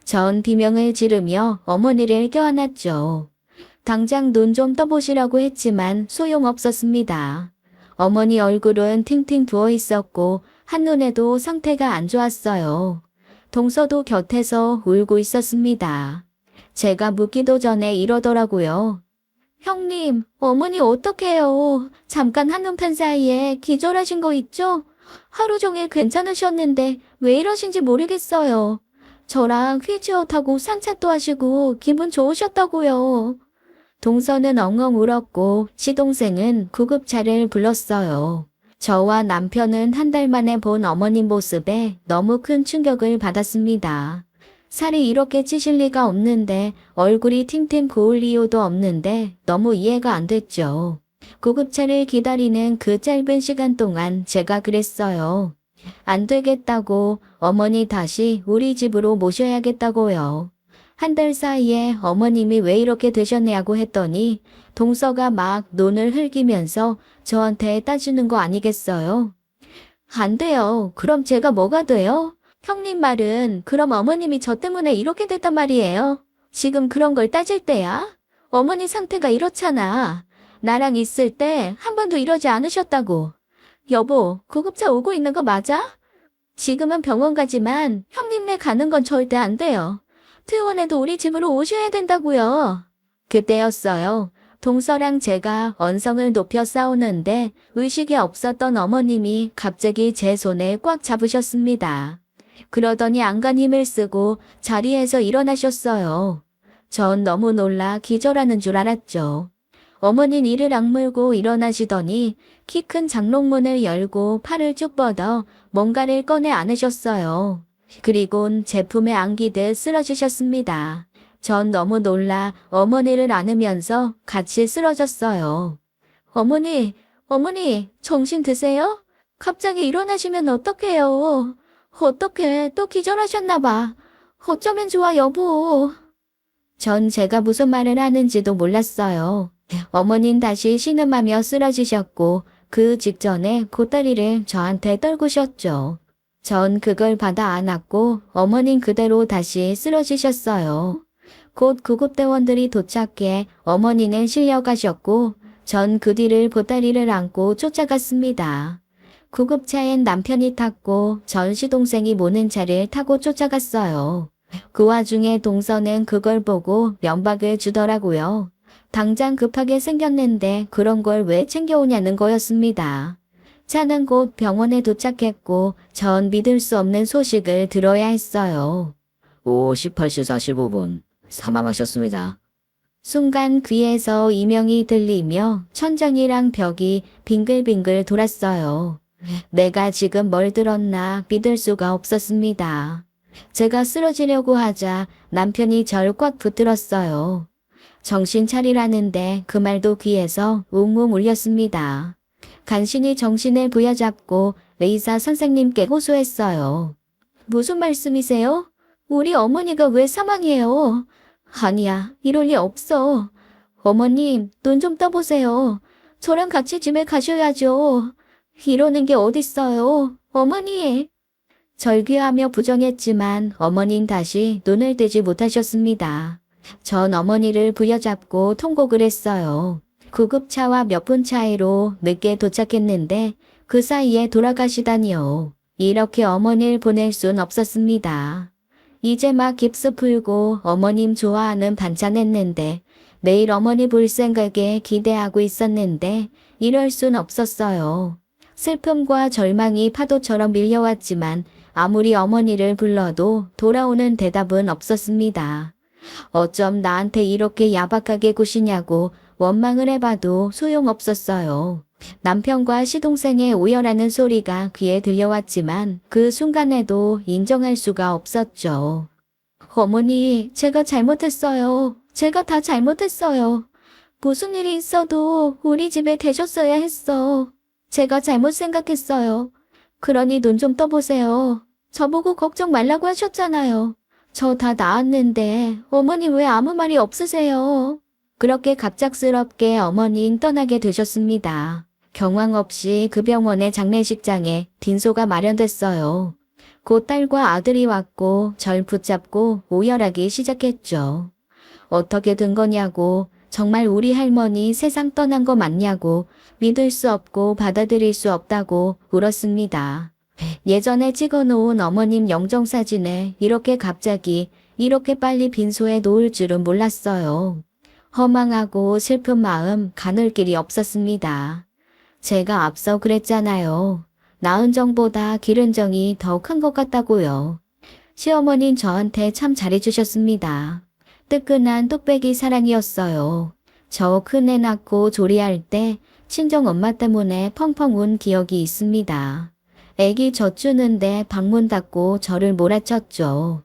전 비명을 지르며 어머니를 껴안았죠. 당장 눈 좀 떠보시라고 했지만 소용없었습니다. 어머니 얼굴은 팅팅 부어 있었고 한눈에도 상태가 안 좋았어요. 동서도 곁에서 울고 있었습니다. 제가 묻기도 전에 이러더라고요. 형님, 어머니 어떡해요? 잠깐 한눈판 사이에 기절하신 거 있죠? 하루 종일 괜찮으셨는데 왜 이러신지 모르겠어요. 저랑 휠체어 타고 산책도 하시고 기분 좋으셨다고요. 동서는 엉엉 울었고 시동생은 구급차를 불렀어요. 저와 남편은 한 달 만에 본 어머님 모습에 너무 큰 충격을 받았습니다. 살이 이렇게 찌실 리가 없는데 얼굴이 팅팅 부을 이유도 없는데 너무 이해가 안 됐죠. 구급차를 기다리는 그 짧은 시간 동안 제가 그랬어요. 안 되겠다고 어머니 다시 우리 집으로 모셔야겠다고요. 한 달 사이에 어머님이 왜 이렇게 되셨냐고 했더니 동서가 막 눈을 흘기면서 저한테 따지는 거 아니겠어요? 안 돼요. 그럼 제가 뭐가 돼요? 형님 말은 그럼 어머님이 저 때문에 이렇게 됐단 말이에요. 지금 그런 걸 따질 때야? 어머니 상태가 이렇잖아. 나랑 있을 때 한 번도 이러지 않으셨다고. 여보, 구급차 오고 있는 거 맞아? 지금은 병원 가지만 형님네 가는 건 절대 안 돼요. 퇴원해도 우리 집으로 오셔야 된다고요. 그때였어요. 동서랑 제가 언성을 높여 싸우는데 의식이 없었던 어머님이 갑자기 제 손을 꽉 잡으셨습니다. 그러더니 안간 힘을 쓰고 자리에서 일어나셨어요. 전 너무 놀라 기절하는 줄 알았죠. 어머니는 이를 악물고 일어나시더니 키 큰 장롱문을 열고 팔을 쭉 뻗어 뭔가를 꺼내 안으셨어요. 그리곤 제품에 안기듯 쓰러지셨습니다. 전 너무 놀라 어머니를 안으면서 같이 쓰러졌어요. 어머니, 정신 드세요? 갑자기 일어나시면 어떡해요? 어떡해, 또 기절하셨나 봐. 어쩌면 좋아, 여보. 전 제가 무슨 말을 하는지도 몰랐어요. 어머닌 다시 신음하며 쓰러지셨고 그 직전에 고다리를 저한테 떨구셨죠. 전 그걸 받아 안았고 어머닌 그대로 다시 쓰러지셨어요. 곧 구급대원들이 도착해 어머니는 실려가셨고 전 그 뒤를 보따리를 안고 쫓아갔습니다. 구급차엔 남편이 탔고 전 시동생이 모는 차를 타고 쫓아갔어요. 그 와중에 동서는 그걸 보고 면박을 주더라고요. 당장 급하게 생겼는데 그런 걸 왜 챙겨오냐는 거였습니다. 차는 곧 병원에 도착했고 전 믿을 수 없는 소식을 들어야 했어요. 18시 45분 사망하셨습니다. 순간 귀에서 이명이 들리며 천장이랑 벽이 빙글빙글 돌았어요. 내가 지금 뭘 들었나 믿을 수가 없었습니다. 제가 쓰러지려고 하자 남편이 절 꽉 붙들었어요. 정신 차리라는데 그 말도 귀에서 웅웅 울렸습니다. 간신히 정신을 부여잡고 의사 선생님께 호소했어요. 무슨 말씀이세요? 우리 어머니가 왜 사망해요? 아니야, 이럴 리 없어. 어머님, 눈 좀 떠보세요. 저랑 같이 집에 가셔야죠. 이러는 게 어딨어요, 어머니. 절규하며 부정했지만 어머닌 다시 눈을 뜨지 못하셨습니다. 전 어머니를 부여잡고 통곡을 했어요. 구급차와 몇 분 차이로 늦게 도착했는데 그 사이에 돌아가시다니요. 이렇게 어머니를 보낼 순 없었습니다. 이제 막 깁스 풀고 어머님 좋아하는 반찬 했는데 내일 어머니 볼 생각에 기대하고 있었는데 이럴 순 없었어요. 슬픔과 절망이 파도처럼 밀려왔지만 아무리 어머니를 불러도 돌아오는 대답은 없었습니다. 어쩜 나한테 이렇게 야박하게 구시냐고 원망을 해봐도 소용없었어요. 남편과 시동생의 오열하는 소리가 귀에 들려왔지만 그 순간에도 인정할 수가 없었죠. 어머니, 제가 잘못했어요. 제가 다 잘못했어요. 무슨 일이 있어도 우리 집에 계셨어야 했어. 제가 잘못 생각했어요. 그러니 눈 좀 떠보세요. 저보고 걱정 말라고 하셨잖아요. 저 다 나았는데 어머니 왜 아무 말이 없으세요? 그렇게 갑작스럽게 어머니는 떠나게 되셨습니다. 경황 없이 그 병원의 장례식장에 빈소가 마련됐어요. 곧 딸과 아들이 왔고 절 붙잡고 오열하기 시작했죠. 어떻게 된 거냐고, 정말 우리 할머니 세상 떠난 거 맞냐고, 믿을 수 없고 받아들일 수 없다고 울었습니다. 예전에 찍어놓은 어머님 영정사진에 이렇게 갑자기 이렇게 빨리 빈소에 놓을 줄은 몰랐어요. 허망하고 슬픈 마음 가눌 길이 없었습니다. 제가 앞서 그랬잖아요. 낳은 정보다 기른 정이 더 큰 것 같다고요. 시어머니는 저한테 참 잘해주셨습니다. 뜨끈한 뚝배기 사랑이었어요. 저 큰애 낳고 조리할 때 친정 엄마 때문에 펑펑 운 기억이 있습니다. 애기 젖주는데 방문 닫고 저를 몰아쳤죠.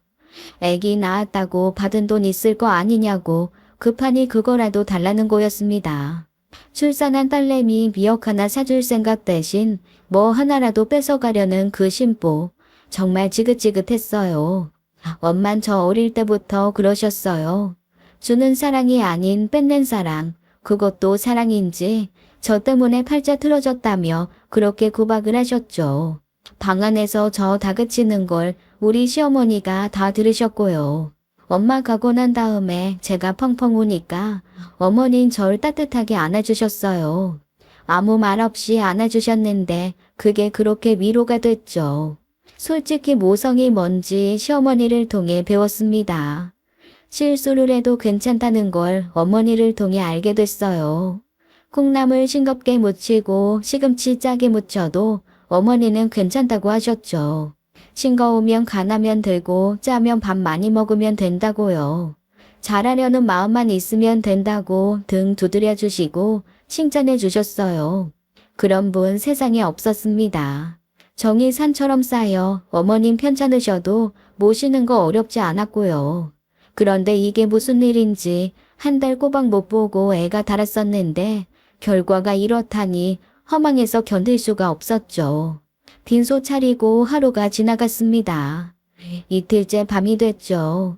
애기 낳았다고 받은 돈 있을 거 아니냐고 급하니 그거라도 달라는 거였습니다. 출산한 딸내미 미역 하나 사줄 생각 대신 뭐 하나라도 뺏어가려는 그 심보. 정말 지긋지긋했어요. 엄만 저 어릴 때부터 그러셨어요. 주는 사랑이 아닌 뺏는 사랑. 그것도 사랑인지 저 때문에 팔자 틀어졌다며 그렇게 구박을 하셨죠. 방 안에서 저 다그치는 걸 우리 시어머니가 다 들으셨고요. 엄마 가고 난 다음에 제가 펑펑 우니까 어머니는 절 따뜻하게 안아주셨어요. 아무 말 없이 안아주셨는데 그게 그렇게 위로가 됐죠. 솔직히 모성이 뭔지 시어머니를 통해 배웠습니다. 실수를 해도 괜찮다는 걸 어머니를 통해 알게 됐어요. 콩나물 싱겁게 무치고 시금치 짜게 무쳐도 어머니는 괜찮다고 하셨죠. 싱거우면 간하면 되고 짜면 밥 많이 먹으면 된다고요. 잘하려는 마음만 있으면 된다고 등 두드려 주시고 칭찬해 주셨어요. 그런 분 세상에 없었습니다. 정이 산처럼 쌓여 어머님 편찮으셔도 모시는 거 어렵지 않았고요. 그런데 이게 무슨 일인지 한 달 꼬박 못 보고 애가 달았었는데 결과가 이렇다니 허망해서 견딜 수가 없었죠. 빈소 차리고 하루가 지나갔습니다. 이틀째 밤이 됐죠.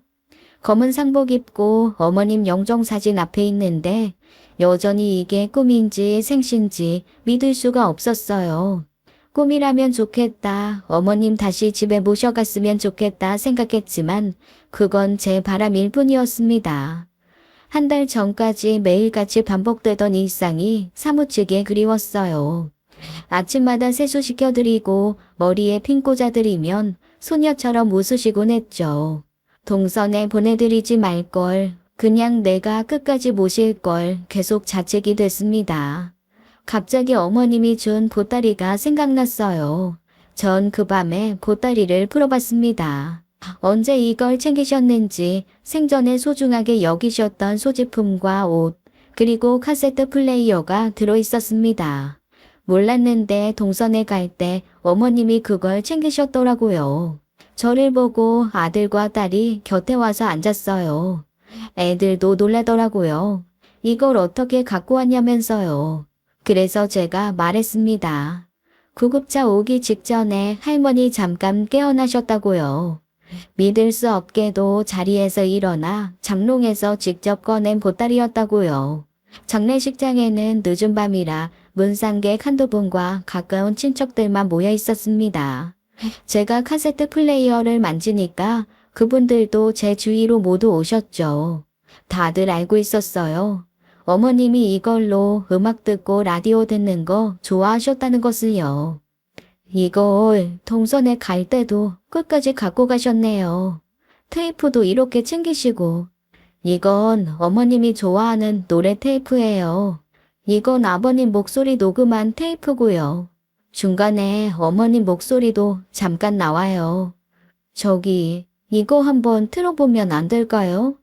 검은 상복 입고 어머님 영정사진 앞에 있는데 여전히 이게 꿈인지 생신지 믿을 수가 없었어요. 꿈이라면 좋겠다, 어머님 다시 집에 모셔갔으면 좋겠다 생각했지만 그건 제 바람일 뿐이었습니다. 한 달 전까지 매일같이 반복되던 일상이 사무치게 그리웠어요. 아침마다 세수시켜드리고 머리에 핀 꽂아드리면 소녀처럼 웃으시곤 했죠. 동선에 보내드리지 말걸, 그냥 내가 끝까지 모실걸 계속 자책이 됐습니다. 갑자기 어머님이 준 보따리가 생각났어요. 전 그 밤에 보따리를 풀어봤습니다. 언제 이걸 챙기셨는지 생전에 소중하게 여기셨던 소지품과 옷, 그리고 카세트 플레이어가 들어있었습니다. 몰랐는데 동선에 갈 때 어머님이 그걸 챙기셨더라고요. 저를 보고 아들과 딸이 곁에 와서 앉았어요. 애들도 놀라더라고요. 이걸 어떻게 갖고 왔냐면서요. 그래서 제가 말했습니다. 구급차 오기 직전에 할머니 잠깐 깨어나셨다고요. 믿을 수 없게도 자리에서 일어나 장롱에서 직접 꺼낸 보따리였다고요. 장례식장에는 늦은 밤이라 문상객 한두 분과 가까운 친척들만 모여 있었습니다. 제가 카세트 플레이어를 만지니까 그분들도 제 주위로 모두 오셨죠. 다들 알고 있었어요. 어머님이 이걸로 음악 듣고 라디오 듣는 거 좋아하셨다는 것을요. 이걸 동선에 갈 때도 끝까지 갖고 가셨네요. 테이프도 이렇게 챙기시고. 이건 어머님이 좋아하는 노래 테이프예요. 이건 아버님 목소리 녹음한 테이프고요. 중간에 어머님 목소리도 잠깐 나와요. 저기, 이거 한번 틀어보면 안 될까요?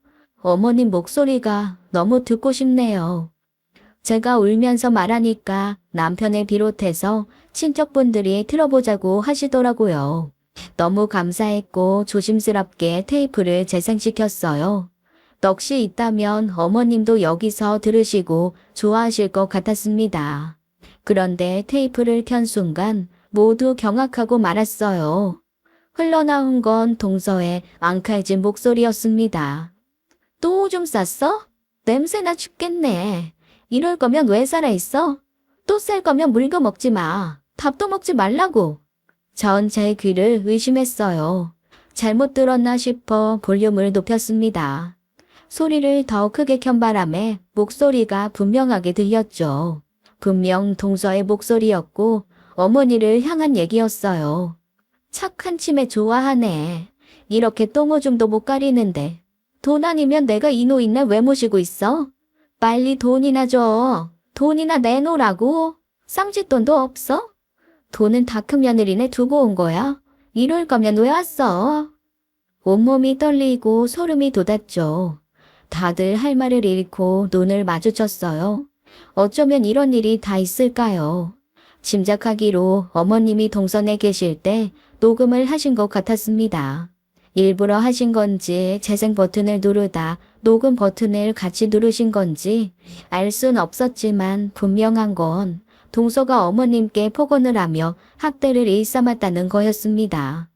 어머님 목소리가 너무 듣고 싶네요. 제가 울면서 말하니까 남편을 비롯해서 친척분들이 틀어보자고 하시더라고요. 너무 감사했고 조심스럽게 테이프를 재생시켰어요. 넋이 있다면 어머님도 여기서 들으시고 좋아하실 것 같았습니다. 그런데 테이프를 켠 순간 모두 경악하고 말았어요. 흘러나온 건 동서의 앙칼진 목소리였습니다. 또 오줌 쌌어? 냄새나 죽겠네. 이럴 거면 왜 살아있어? 또 쌀 거면 물도 먹지 마. 밥도 먹지 말라고. 전 제 귀를 의심했어요. 잘못 들었나 싶어 볼륨을 높였습니다. 소리를 더 크게 켠 바람에 목소리가 분명하게 들렸죠. 분명 동서의 목소리였고 어머니를 향한 얘기였어요. 착한 치매 좋아하네. 이렇게 똥오줌도 못 가리는데. 돈 아니면 내가 이 노인네 왜 모시고 있어? 빨리 돈이나 줘. 돈이나 내놓으라고. 쌍짓돈도 없어? 돈은 다 큰 며느리네 두고 온 거야. 이럴 거면 왜 왔어? 온몸이 떨리고 소름이 돋았죠. 다들 할 말을 잃고 눈을 마주쳤어요. 어쩌면 이런 일이 다 있을까요? 짐작하기로 어머님이 동선에 계실 때 녹음을 하신 것 같았습니다. 일부러 하신 건지 재생 버튼을 누르다 녹음 버튼을 같이 누르신 건지 알 순 없었지만 분명한 건 동서가 어머님께 폭언을 하며 학대를 일삼았다는 거였습니다.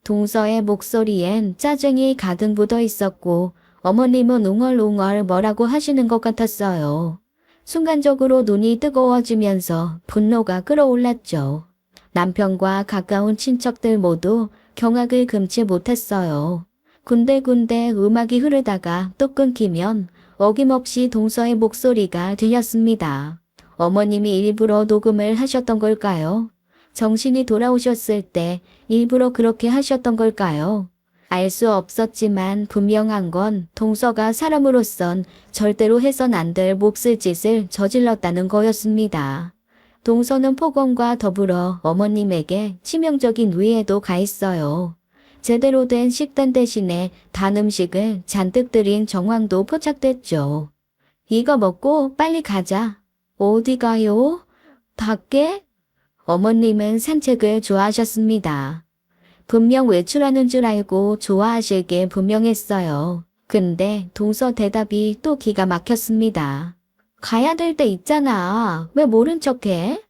동서의 목소리엔 짜증이 가득 묻어 있었고 어머님은 웅얼웅얼 뭐라고 하시는 것 같았어요. 순간적으로 눈이 뜨거워지면서 분노가 끓어올랐죠. 남편과 가까운 친척들 모두 경악을 금치 못했어요. 군데군데 음악이 흐르다가 또 끊기면 어김없이 동서의 목소리가 들렸습니다. 어머님이 일부러 녹음을 하셨던 걸까요? 정신이 돌아오셨을 때 일부러 그렇게 하셨던 걸까요? 알 수 없었지만 분명한 건 동서가 사람으로선 절대로 해선 안 될 몹쓸 짓을 저질렀다는 거였습니다. 동서는 폭언과 더불어 어머님에게 치명적인 위해도 가했어요. 제대로 된 식단 대신에 단 음식을 잔뜩 들인 정황도 포착됐죠. 이거 먹고 빨리 가자. 어디 가요? 밖에? 어머님은 산책을 좋아하셨습니다. 분명 외출하는 줄 알고 좋아하실 게 분명했어요. 근데 동서 대답이 또 기가 막혔습니다. 가야 될 때 있잖아. 왜 모른 척해?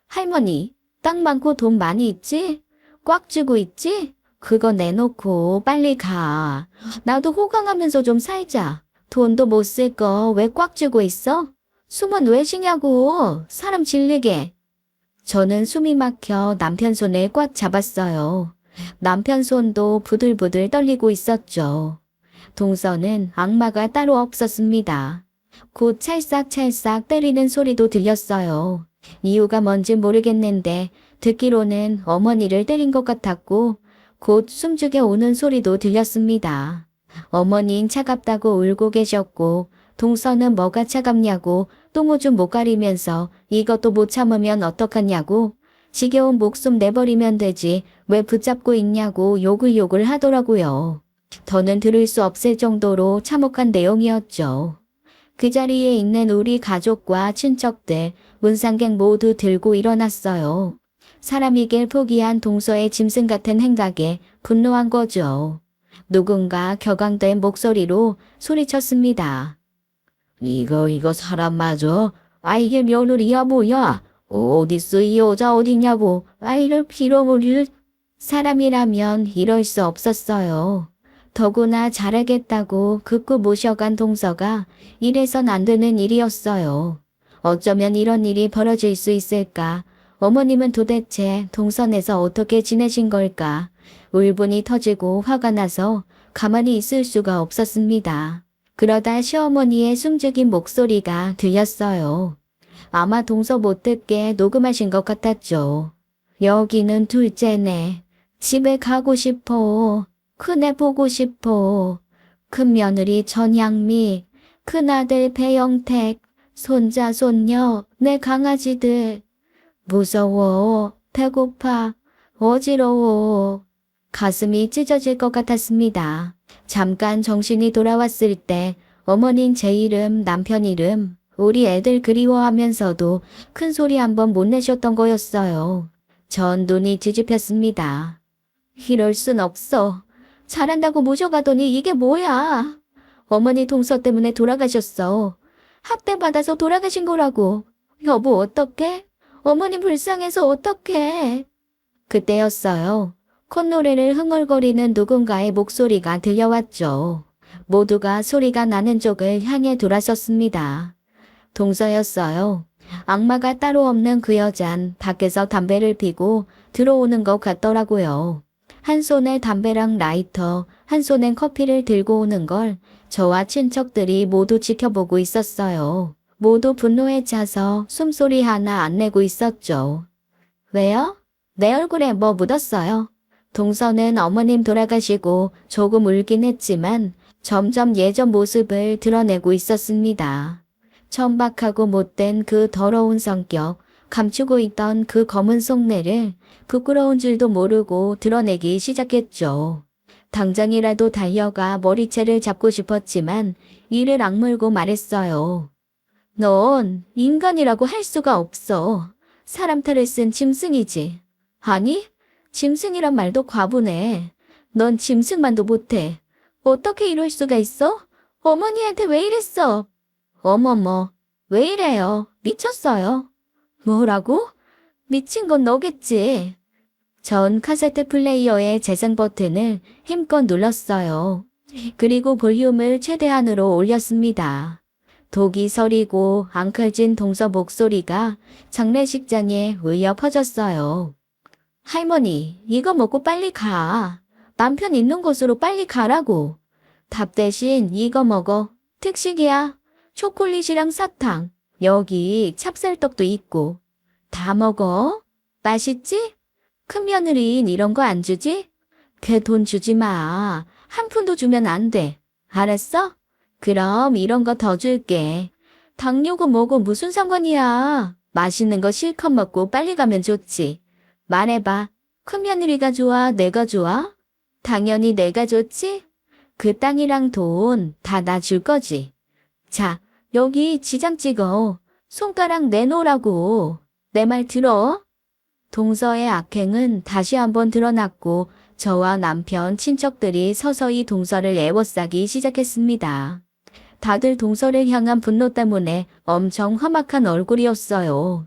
할머니, 땅 많고 돈 많이 있지? 꽉 쥐고 있지? 그거 내놓고 빨리 가. 나도 호강하면서 좀 살자. 돈도 못 쓸 거 왜 꽉 쥐고 있어? 숨은 왜 쉬냐고. 사람 질리게. 저는 숨이 막혀 남편 손을 꽉 잡았어요. 남편 손도 부들부들 떨리고 있었죠. 동서는 악마가 따로 없었습니다. 곧 찰싹찰싹 때리는 소리도 들렸어요. 이유가 뭔지 모르겠는데 듣기로는 어머니를 때린 것 같았고 곧 숨죽여 오는 소리도 들렸습니다. 어머니는 차갑다고 울고 계셨고 동서는 뭐가 차갑냐고 똥오줌 못 가리면서 이것도 못 참으면 어떡하냐고 지겨운 목숨 내버리면 되지 왜 붙잡고 있냐고 욕을 하더라고요. 더는 들을 수 없을 정도로 참혹한 내용이었죠. 그 자리에 있는 우리 가족과 친척들, 문상객 모두 들고 일어났어요. 사람이길 포기한 동서의 짐승 같은 행각에 분노한 거죠. 누군가 격앙된 목소리로 소리쳤습니다. 이거 사람 맞아? 아, 이게 며느리야 뭐야? 어딨어 이 여자 어딨냐고. 아이를 빌어버릴. 사람이라면 이럴 수 없었어요. 더구나 잘하겠다고 극구 모셔간 동서가 이래선 안 되는 일이었어요. 어쩌면 이런 일이 벌어질 수 있을까? 어머님은 도대체 동선에서 어떻게 지내신 걸까? 울분이 터지고 화가 나서 가만히 있을 수가 없었습니다. 그러다 시어머니의 숨죽인 목소리가 들렸어요. 아마 동서 못 듣게 녹음하신 것 같았죠. 여기는 둘째네. 집에 가고 싶어. 큰애 보고 싶어. 큰며느리 전향미, 큰아들 배영택, 손자 손녀, 내 강아지들. 무서워, 배고파, 어지러워. 가슴이 찢어질 것 같았습니다. 잠깐 정신이 돌아왔을 때 어머닌 제 이름, 남편 이름, 우리 애들 그리워하면서도 큰 소리 한번 못 내셨던 거였어요. 전 눈이 뒤집혔습니다. 이럴 순 없어. 잘한다고 모셔가더니 이게 뭐야. 어머니 동서 때문에 돌아가셨어. 학대받아서 돌아가신 거라고. 여보 어떡해? 어머니 불쌍해서 어떡해? 그때였어요. 콧노래를 흥얼거리는 누군가의 목소리가 들려왔죠. 모두가 소리가 나는 쪽을 향해 돌아섰습니다. 동서였어요. 악마가 따로 없는 그 여잔 밖에서 담배를 피고 들어오는 것 같더라고요. 한 손에 담배랑 라이터, 한 손엔 커피를 들고 오는 걸 저와 친척들이 모두 지켜보고 있었어요. 모두 분노에 차서 숨소리 하나 안 내고 있었죠. 왜요? 내 얼굴에 뭐 묻었어요? 동서는 어머님 돌아가시고 조금 울긴 했지만 점점 예전 모습을 드러내고 있었습니다. 천박하고 못된 그 더러운 성격, 감추고 있던 그 검은 속내를 부끄러운 줄도 모르고 드러내기 시작했죠. 당장이라도 달려가 머리채를 잡고 싶었지만 이를 악물고 말했어요. 넌 인간이라고 할 수가 없어. 사람 탈을 쓴 짐승이지. 아니, 짐승이란 말도 과분해. 넌 짐승만도 못해. 어떻게 이럴 수가 있어? 어머니한테 왜 이랬어? 어머머, 왜 이래요? 미쳤어요. 뭐라고? 미친 건 너겠지. 전 카세트 플레이어의 재생 버튼을 힘껏 눌렀어요. 그리고 볼륨을 최대한으로 올렸습니다. 독이 서리고 앙칼진 동서 목소리가 장례식장에 울려 퍼졌어요. 할머니, 이거 먹고 빨리 가. 남편 있는 곳으로 빨리 가라고. 밥 대신 이거 먹어. 특식이야. 초콜릿이랑 사탕. 여기 찹쌀떡도 있고. 다 먹어. 맛있지? 큰며느린 이런 거 안 주지? 걔 돈 주지 마. 한 푼도 주면 안 돼. 알았어? 그럼 이런 거 더 줄게. 당뇨고 뭐고 무슨 상관이야. 맛있는 거 실컷 먹고 빨리 가면 좋지. 말해봐. 큰며느리가 좋아? 내가 좋아? 당연히 내가 좋지? 그 땅이랑 돈 다 나 줄 거지. 자, 여기 지장 찍어. 손가락 내놓으라고. 내 말 들어? 동서의 악행은 다시 한번 드러났고 저와 남편, 친척들이 서서히 동서를 애워싸기 시작했습니다. 다들 동서를 향한 분노 때문에 엄청 험악한 얼굴이었어요.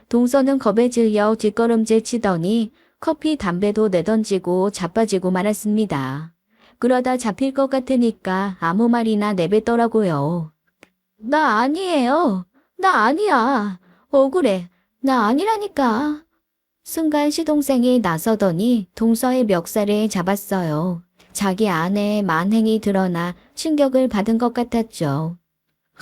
동서는 겁에 질려 뒷걸음질 치더니 커피, 담배도 내던지고 자빠지고 말았습니다. 그러다 잡힐 것 같으니까 아무 말이나 내뱉더라고요. 나 아니에요. 나 아니야. 억울해. 나 아니라니까. 순간 시동생이 나서더니 동서의 멱살을 잡았어요. 자기 아내의 만행이 드러나 충격을 받은 것 같았죠.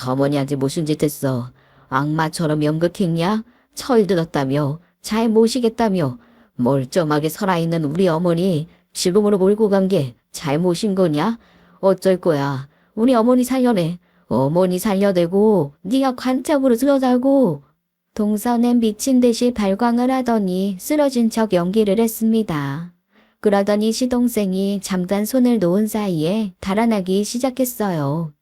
어머니한테 무슨 짓 했어? 악마처럼 연극했냐? 철들었다며? 잘 모시겠다며? 멀쩡하게 살아있는 우리 어머니 지금으로 몰고 간 게 잘못인 거냐? 어쩔 거야. 우리 어머니 살려내. 어머니 살려내고 네가 관짝으로 들어가고. 동서는 미친 듯이 발광을 하더니 쓰러진 척 연기를 했습니다. 그러더니 시동생이 잠깐 손을 놓은 사이에 달아나기 시작했어요.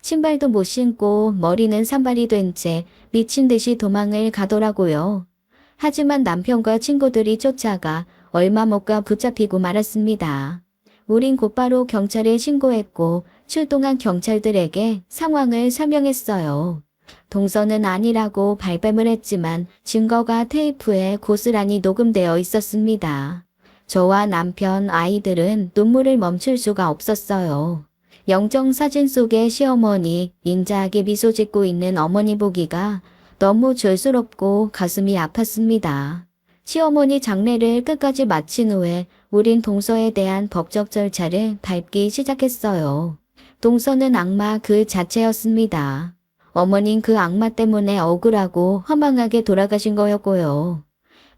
신발도 못 신고 머리는 산발이 된 채 미친 듯이 도망을 가더라고요. 하지만 남편과 친구들이 쫓아가 얼마 못 가 붙잡히고 말았습니다. 우린 곧바로 경찰에 신고했고 출동한 경찰들에게 상황을 설명했어요. 동서는 아니라고 발뺌을 했지만 증거가 테이프에 고스란히 녹음되어 있었습니다. 저와 남편, 아이들은 눈물을 멈출 수가 없었어요. 영정사진 속의 시어머니, 인자하게 미소 짓고 있는 어머니 보기가 너무 죄스럽고 가슴이 아팠습니다. 시어머니 장례를 끝까지 마친 후에 우린 동서에 대한 법적 절차를 밟기 시작했어요. 동서는 악마 그 자체였습니다. 어머닌 그 악마 때문에 억울하고 허망하게 돌아가신 거였고요.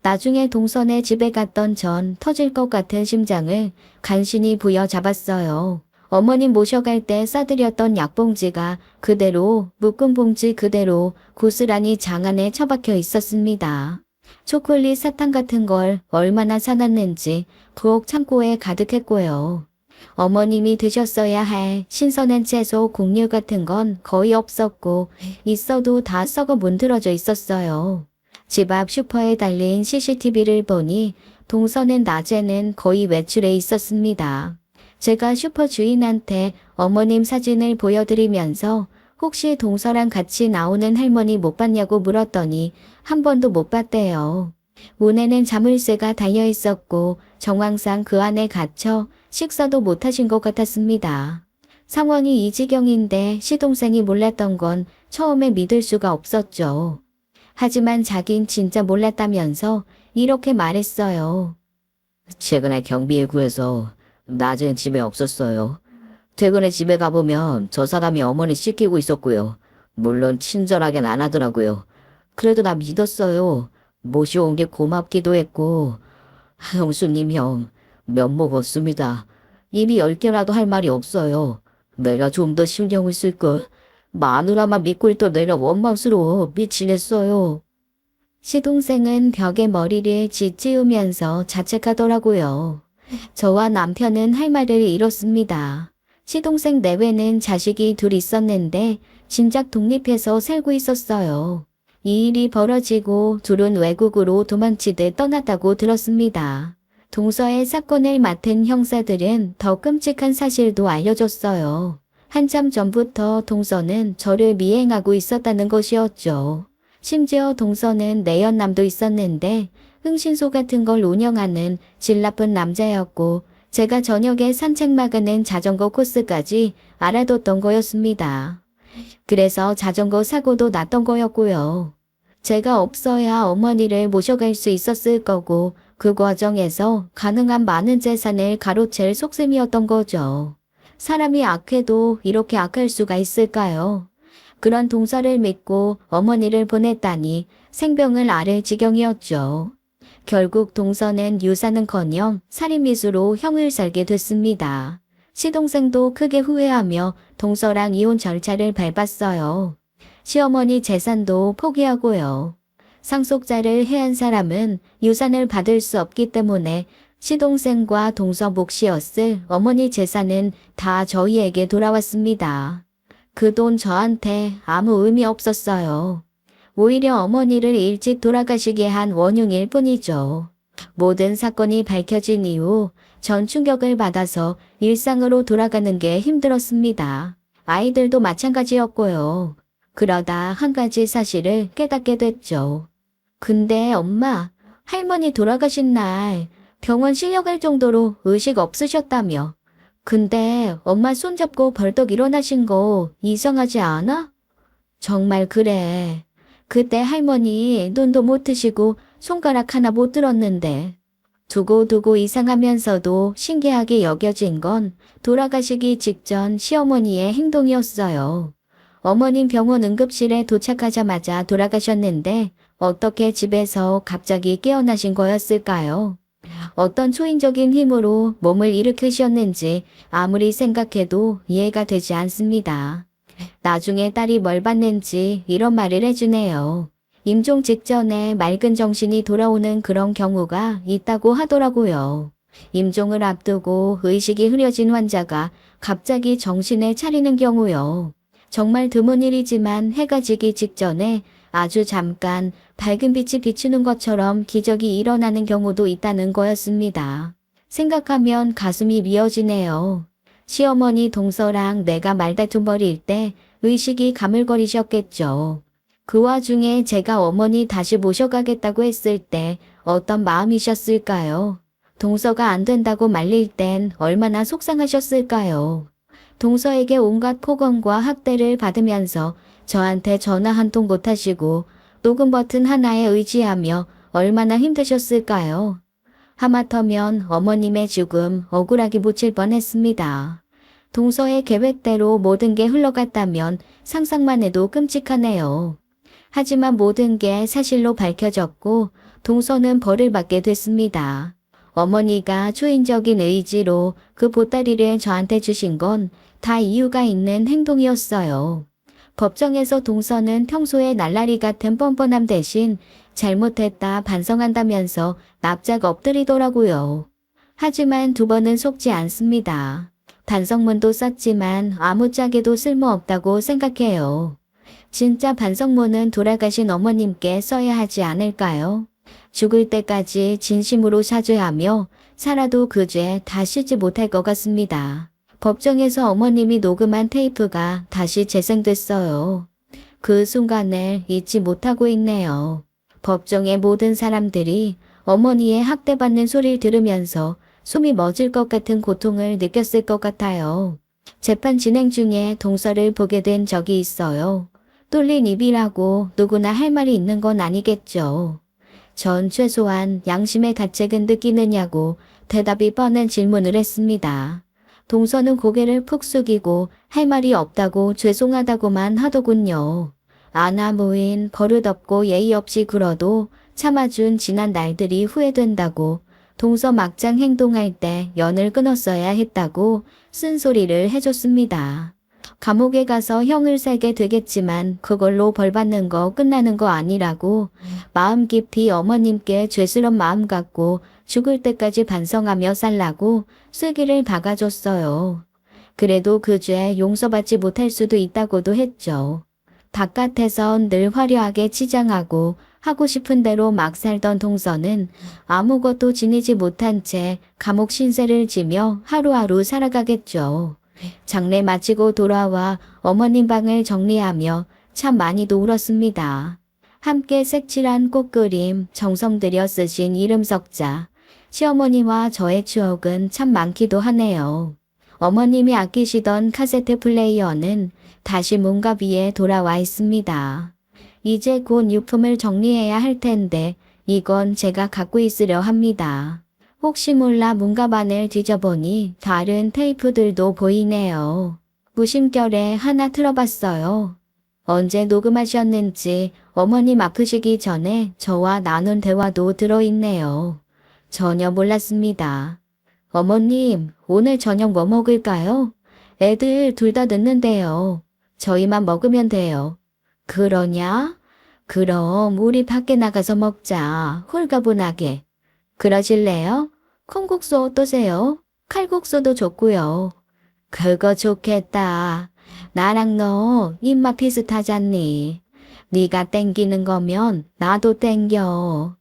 나중에 동선의 집에 갔던 전 터질 것 같은 심장을 간신히 부여잡았어요. 어머님 모셔갈 때 싸드렸던 약봉지가 그대로 묶은 봉지 그대로 고스란히 장 안에 처박혀 있었습니다. 초콜릿 사탕 같은 걸 얼마나 사놨는지 부엌 창고에 가득했고요. 어머님이 드셨어야 할 신선한 채소, 곡류 같은 건 거의 없었고 있어도 다 썩어 문드러져 있었어요. 집 앞 슈퍼에 달린 CCTV를 보니 동서는 낮에는 거의 외출해 있었습니다. 제가 슈퍼 주인한테 어머님 사진을 보여드리면서 혹시 동서랑 같이 나오는 할머니 못 봤냐고 물었더니 한 번도 못 봤대요. 문에는 자물쇠가 달려 있었고 정황상 그 안에 갇혀 식사도 못 하신 것 같았습니다. 상황이 이 지경인데 시동생이 몰랐던 건 처음에 믿을 수가 없었죠. 하지만 자긴 진짜 몰랐다면서 이렇게 말했어요. 최근에 경비에 구해서 낮엔 집에 없었어요. 퇴근에 집에 가보면 저 사람이 어머니 씻기고 있었고요. 물론 친절하긴 안 하더라고요. 그래도 나 믿었어요. 모셔온 게 고맙기도 했고. 형수님 형, 면목 없습니다. 입이 10개라도 할 말이 없어요. 내가 좀 더 신경을 쓸걸. 마누라만 믿고 있던 내가 원망스러워 미치겠어요. 시동생은 벽에 머리를 짓지으면서 자책하더라고요. 저와 남편은 할 말을 잃었습니다. 시동생 내외는 자식이 둘 있었는데 진작 독립해서 살고 있었어요. 이 일이 벌어지고 둘은 외국으로 도망치듯 떠났다고 들었습니다. 동서의 사건을 맡은 형사들은 더 끔찍한 사실도 알려줬어요. 한참 전부터 동서는 저를 미행하고 있었다는 것이었죠. 심지어 동서는 내연남도 있었는데 흥신소 같은 걸 운영하는 질 나쁜 남자였고 제가 저녁에 산책마가는 자전거 코스까지 알아뒀던 거였습니다. 그래서 자전거 사고도 났던 거였고요. 제가 없어야 어머니를 모셔갈 수 있었을 거고 그 과정에서 가능한 많은 재산을 가로챌 속셈이었던 거죠. 사람이 악해도 이렇게 악할 수가 있을까요? 그런 동서를 믿고 어머니를 보냈다니 생병을 앓을 지경이었죠. 결국 동서는 유산은커녕 살인미수로 형을 살게 됐습니다. 시동생도 크게 후회하며 동서랑 이혼 절차를 밟았어요. 시어머니 재산도 포기하고요. 상속자를 해한 사람은 유산을 받을 수 없기 때문에 시동생과 동서 몫이었을 어머니 재산은 다 저희에게 돌아왔습니다. 그 돈 저한테 아무 의미 없었어요. 오히려 어머니를 일찍 돌아가시게 한 원흉일 뿐이죠. 모든 사건이 밝혀진 이후 전 충격을 받아서 일상으로 돌아가는 게 힘들었습니다. 아이들도 마찬가지였고요. 그러다 한 가지 사실을 깨닫게 됐죠. 근데 엄마, 할머니 돌아가신 날 병원 실려갈 정도로 의식 없으셨다며. 근데 엄마 손잡고 벌떡 일어나신 거 이상하지 않아? 정말 그래. 그때 할머니 눈도 못 뜨시고 손가락 하나 못 들었는데. 두고두고 이상하면서도 신기하게 여겨진 건 돌아가시기 직전 시어머니의 행동이었어요. 어머님 병원 응급실에 도착하자마자 돌아가셨는데 어떻게 집에서 갑자기 깨어나신 거였을까요? 어떤 초인적인 힘으로 몸을 일으키셨는지 아무리 생각해도 이해가 되지 않습니다. 나중에 딸이 뭘 봤는지 이런 말을 해주네요. 임종 직전에 맑은 정신이 돌아오는 그런 경우가 있다고 하더라고요. 임종을 앞두고 의식이 흐려진 환자가 갑자기 정신을 차리는 경우요. 정말 드문 일이지만 해가 지기 직전에 아주 잠깐 밝은 빛이 비추는 것처럼 기적이 일어나는 경우도 있다는 거였습니다. 생각하면 가슴이 미어지네요. 시어머니 동서랑 내가 말다툼거릴 때 의식이 가물거리셨겠죠. 그 와중에 제가 어머니 다시 모셔가겠다고 했을 때 어떤 마음이셨을까요? 동서가 안 된다고 말릴 땐 얼마나 속상하셨을까요? 동서에게 온갖 폭언과 학대를 받으면서 저한테 전화 한 통 못하시고 녹음 버튼 하나에 의지하며 얼마나 힘드셨을까요? 하마터면 어머님의 죽음 억울하게 묻힐 뻔했습니다. 동서의 계획대로 모든 게 흘러갔다면 상상만 해도 끔찍하네요. 하지만 모든 게 사실로 밝혀졌고 동서는 벌을 받게 됐습니다. 어머니가 초인적인 의지로 그 보따리를 저한테 주신 건 다 이유가 있는 행동이었어요. 법정에서 동서는 평소에 날라리 같은 뻔뻔함 대신 잘못했다 반성한다면서 납작 엎드리더라고요. 하지만 두 번은 속지 않습니다. 반성문도 썼지만 아무짝에도 쓸모없다고 생각해요. 진짜 반성문은 돌아가신 어머님께 써야 하지 않을까요? 죽을 때까지 진심으로 사죄하며 살아도 그 죄 다 씻지 못할 것 같습니다. 법정에서 어머님이 녹음한 테이프가 다시 재생됐어요. 그 순간을 잊지 못하고 있네요. 법정의 모든 사람들이 어머니의 학대받는 소리를 들으면서 숨이 멎을 것 같은 고통을 느꼈을 것 같아요. 재판 진행 중에 동서를 보게 된 적이 있어요. 뚫린 입이라고 누구나 할 말이 있는 건 아니겠죠. 전 최소한 양심의 가책은 느끼느냐고 대답이 뻔한 질문을 했습니다. 동서는 고개를 푹 숙이고 할 말이 없다고 죄송하다고만 하더군요. 아나무인 버릇없고 예의 없이 굴어도 참아준 지난 날들이 후회된다고 동서 막장 행동할 때 연을 끊었어야 했다고 쓴소리를 해줬습니다. 감옥에 가서 형을 살게 되겠지만 그걸로 벌 받는 거 끝나는 거 아니라고 마음 깊이 어머님께 죄스런 마음 갖고 죽을 때까지 반성하며 살라고 슬기를 박아줬어요. 그래도 그 죄 용서받지 못할 수도 있다고도 했죠. 바깥에선 늘 화려하게 치장하고 하고 싶은 대로 막 살던 동서는 아무것도 지니지 못한 채 감옥 신세를 지며 하루하루 살아가겠죠. 장례 마치고 돌아와 어머님 방을 정리하며 참 많이도 울었습니다. 함께 색칠한 꽃그림, 정성 들여 쓰신 이름 석자, 시어머니와 저의 추억은 참 많기도 하네요. 어머님이 아끼시던 카세트 플레이어는 다시 문갑 위에 돌아와 있습니다. 이제 곧 유품을 정리해야 할 텐데 이건 제가 갖고 있으려 합니다. 혹시 몰라 문갑 안을 뒤져보니 다른 테이프들도 보이네요. 무심결에 하나 틀어봤어요. 언제 녹음하셨는지 어머님 아프시기 전에 저와 나눈 대화도 들어있네요. 전혀 몰랐습니다. 어머님, 오늘 저녁 뭐 먹을까요? 애들 둘 다 늦는데요. 저희만 먹으면 돼요. 그러냐? 그럼 우리 밖에 나가서 먹자. 홀가분하게. 그러실래요? 콩국수 어떠세요? 칼국수도 좋고요. 그거 좋겠다. 나랑 너 입맛 비슷하잖니. 네가 땡기는 거면 나도 땡겨.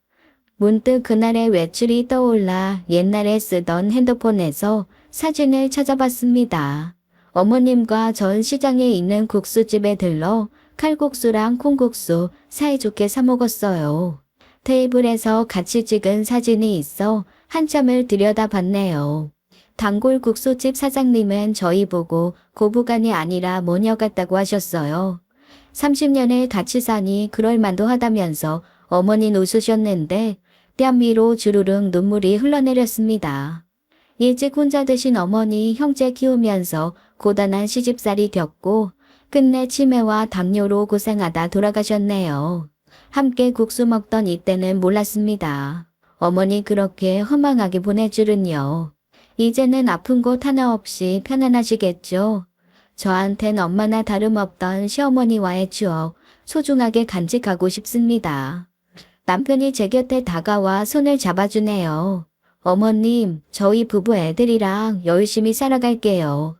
문득 그날의 외출이 떠올라 옛날에 쓰던 핸드폰에서 사진을 찾아봤습니다. 어머님과 전 시장에 있는 국수집에 들러 칼국수랑 콩국수 사이좋게 사 먹었어요. 테이블에서 같이 찍은 사진이 있어 한참을 들여다봤네요. 단골 국수집 사장님은 저희 보고 고부간이 아니라 모녀 같다고 하셨어요. 30년을 같이 사니 그럴만도 하다면서 어머니는 웃으셨는데 뺨 위로 주르륵 눈물이 흘러내렸습니다. 일찍 혼자 드신 어머니 형제 키우면서 고단한 시집살이 겪고 끝내 치매와 당뇨로 고생하다 돌아가셨네요. 함께 국수 먹던 이때는 몰랐습니다. 어머니 그렇게 허망하게 보낼 줄은요. 이제는 아픈 곳 하나 없이 편안하시겠죠? 저한텐 엄마나 다름없던 시어머니와의 추억 소중하게 간직하고 싶습니다. 남편이 제 곁에 다가와 손을 잡아주네요. 어머님, 저희 부부 애들이랑 열심히 살아갈게요.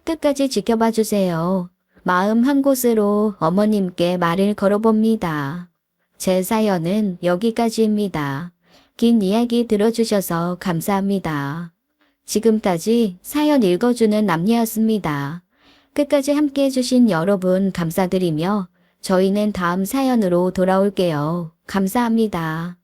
끝까지 지켜봐 주세요. 마음 한 곳으로 어머님께 말을 걸어봅니다. 제 사연은 여기까지입니다. 긴 이야기 들어주셔서 감사합니다. 지금까지 사연 읽어주는 남녀였습니다. 끝까지 함께 해주신 여러분 감사드리며 저희는 다음 사연으로 돌아올게요. 감사합니다.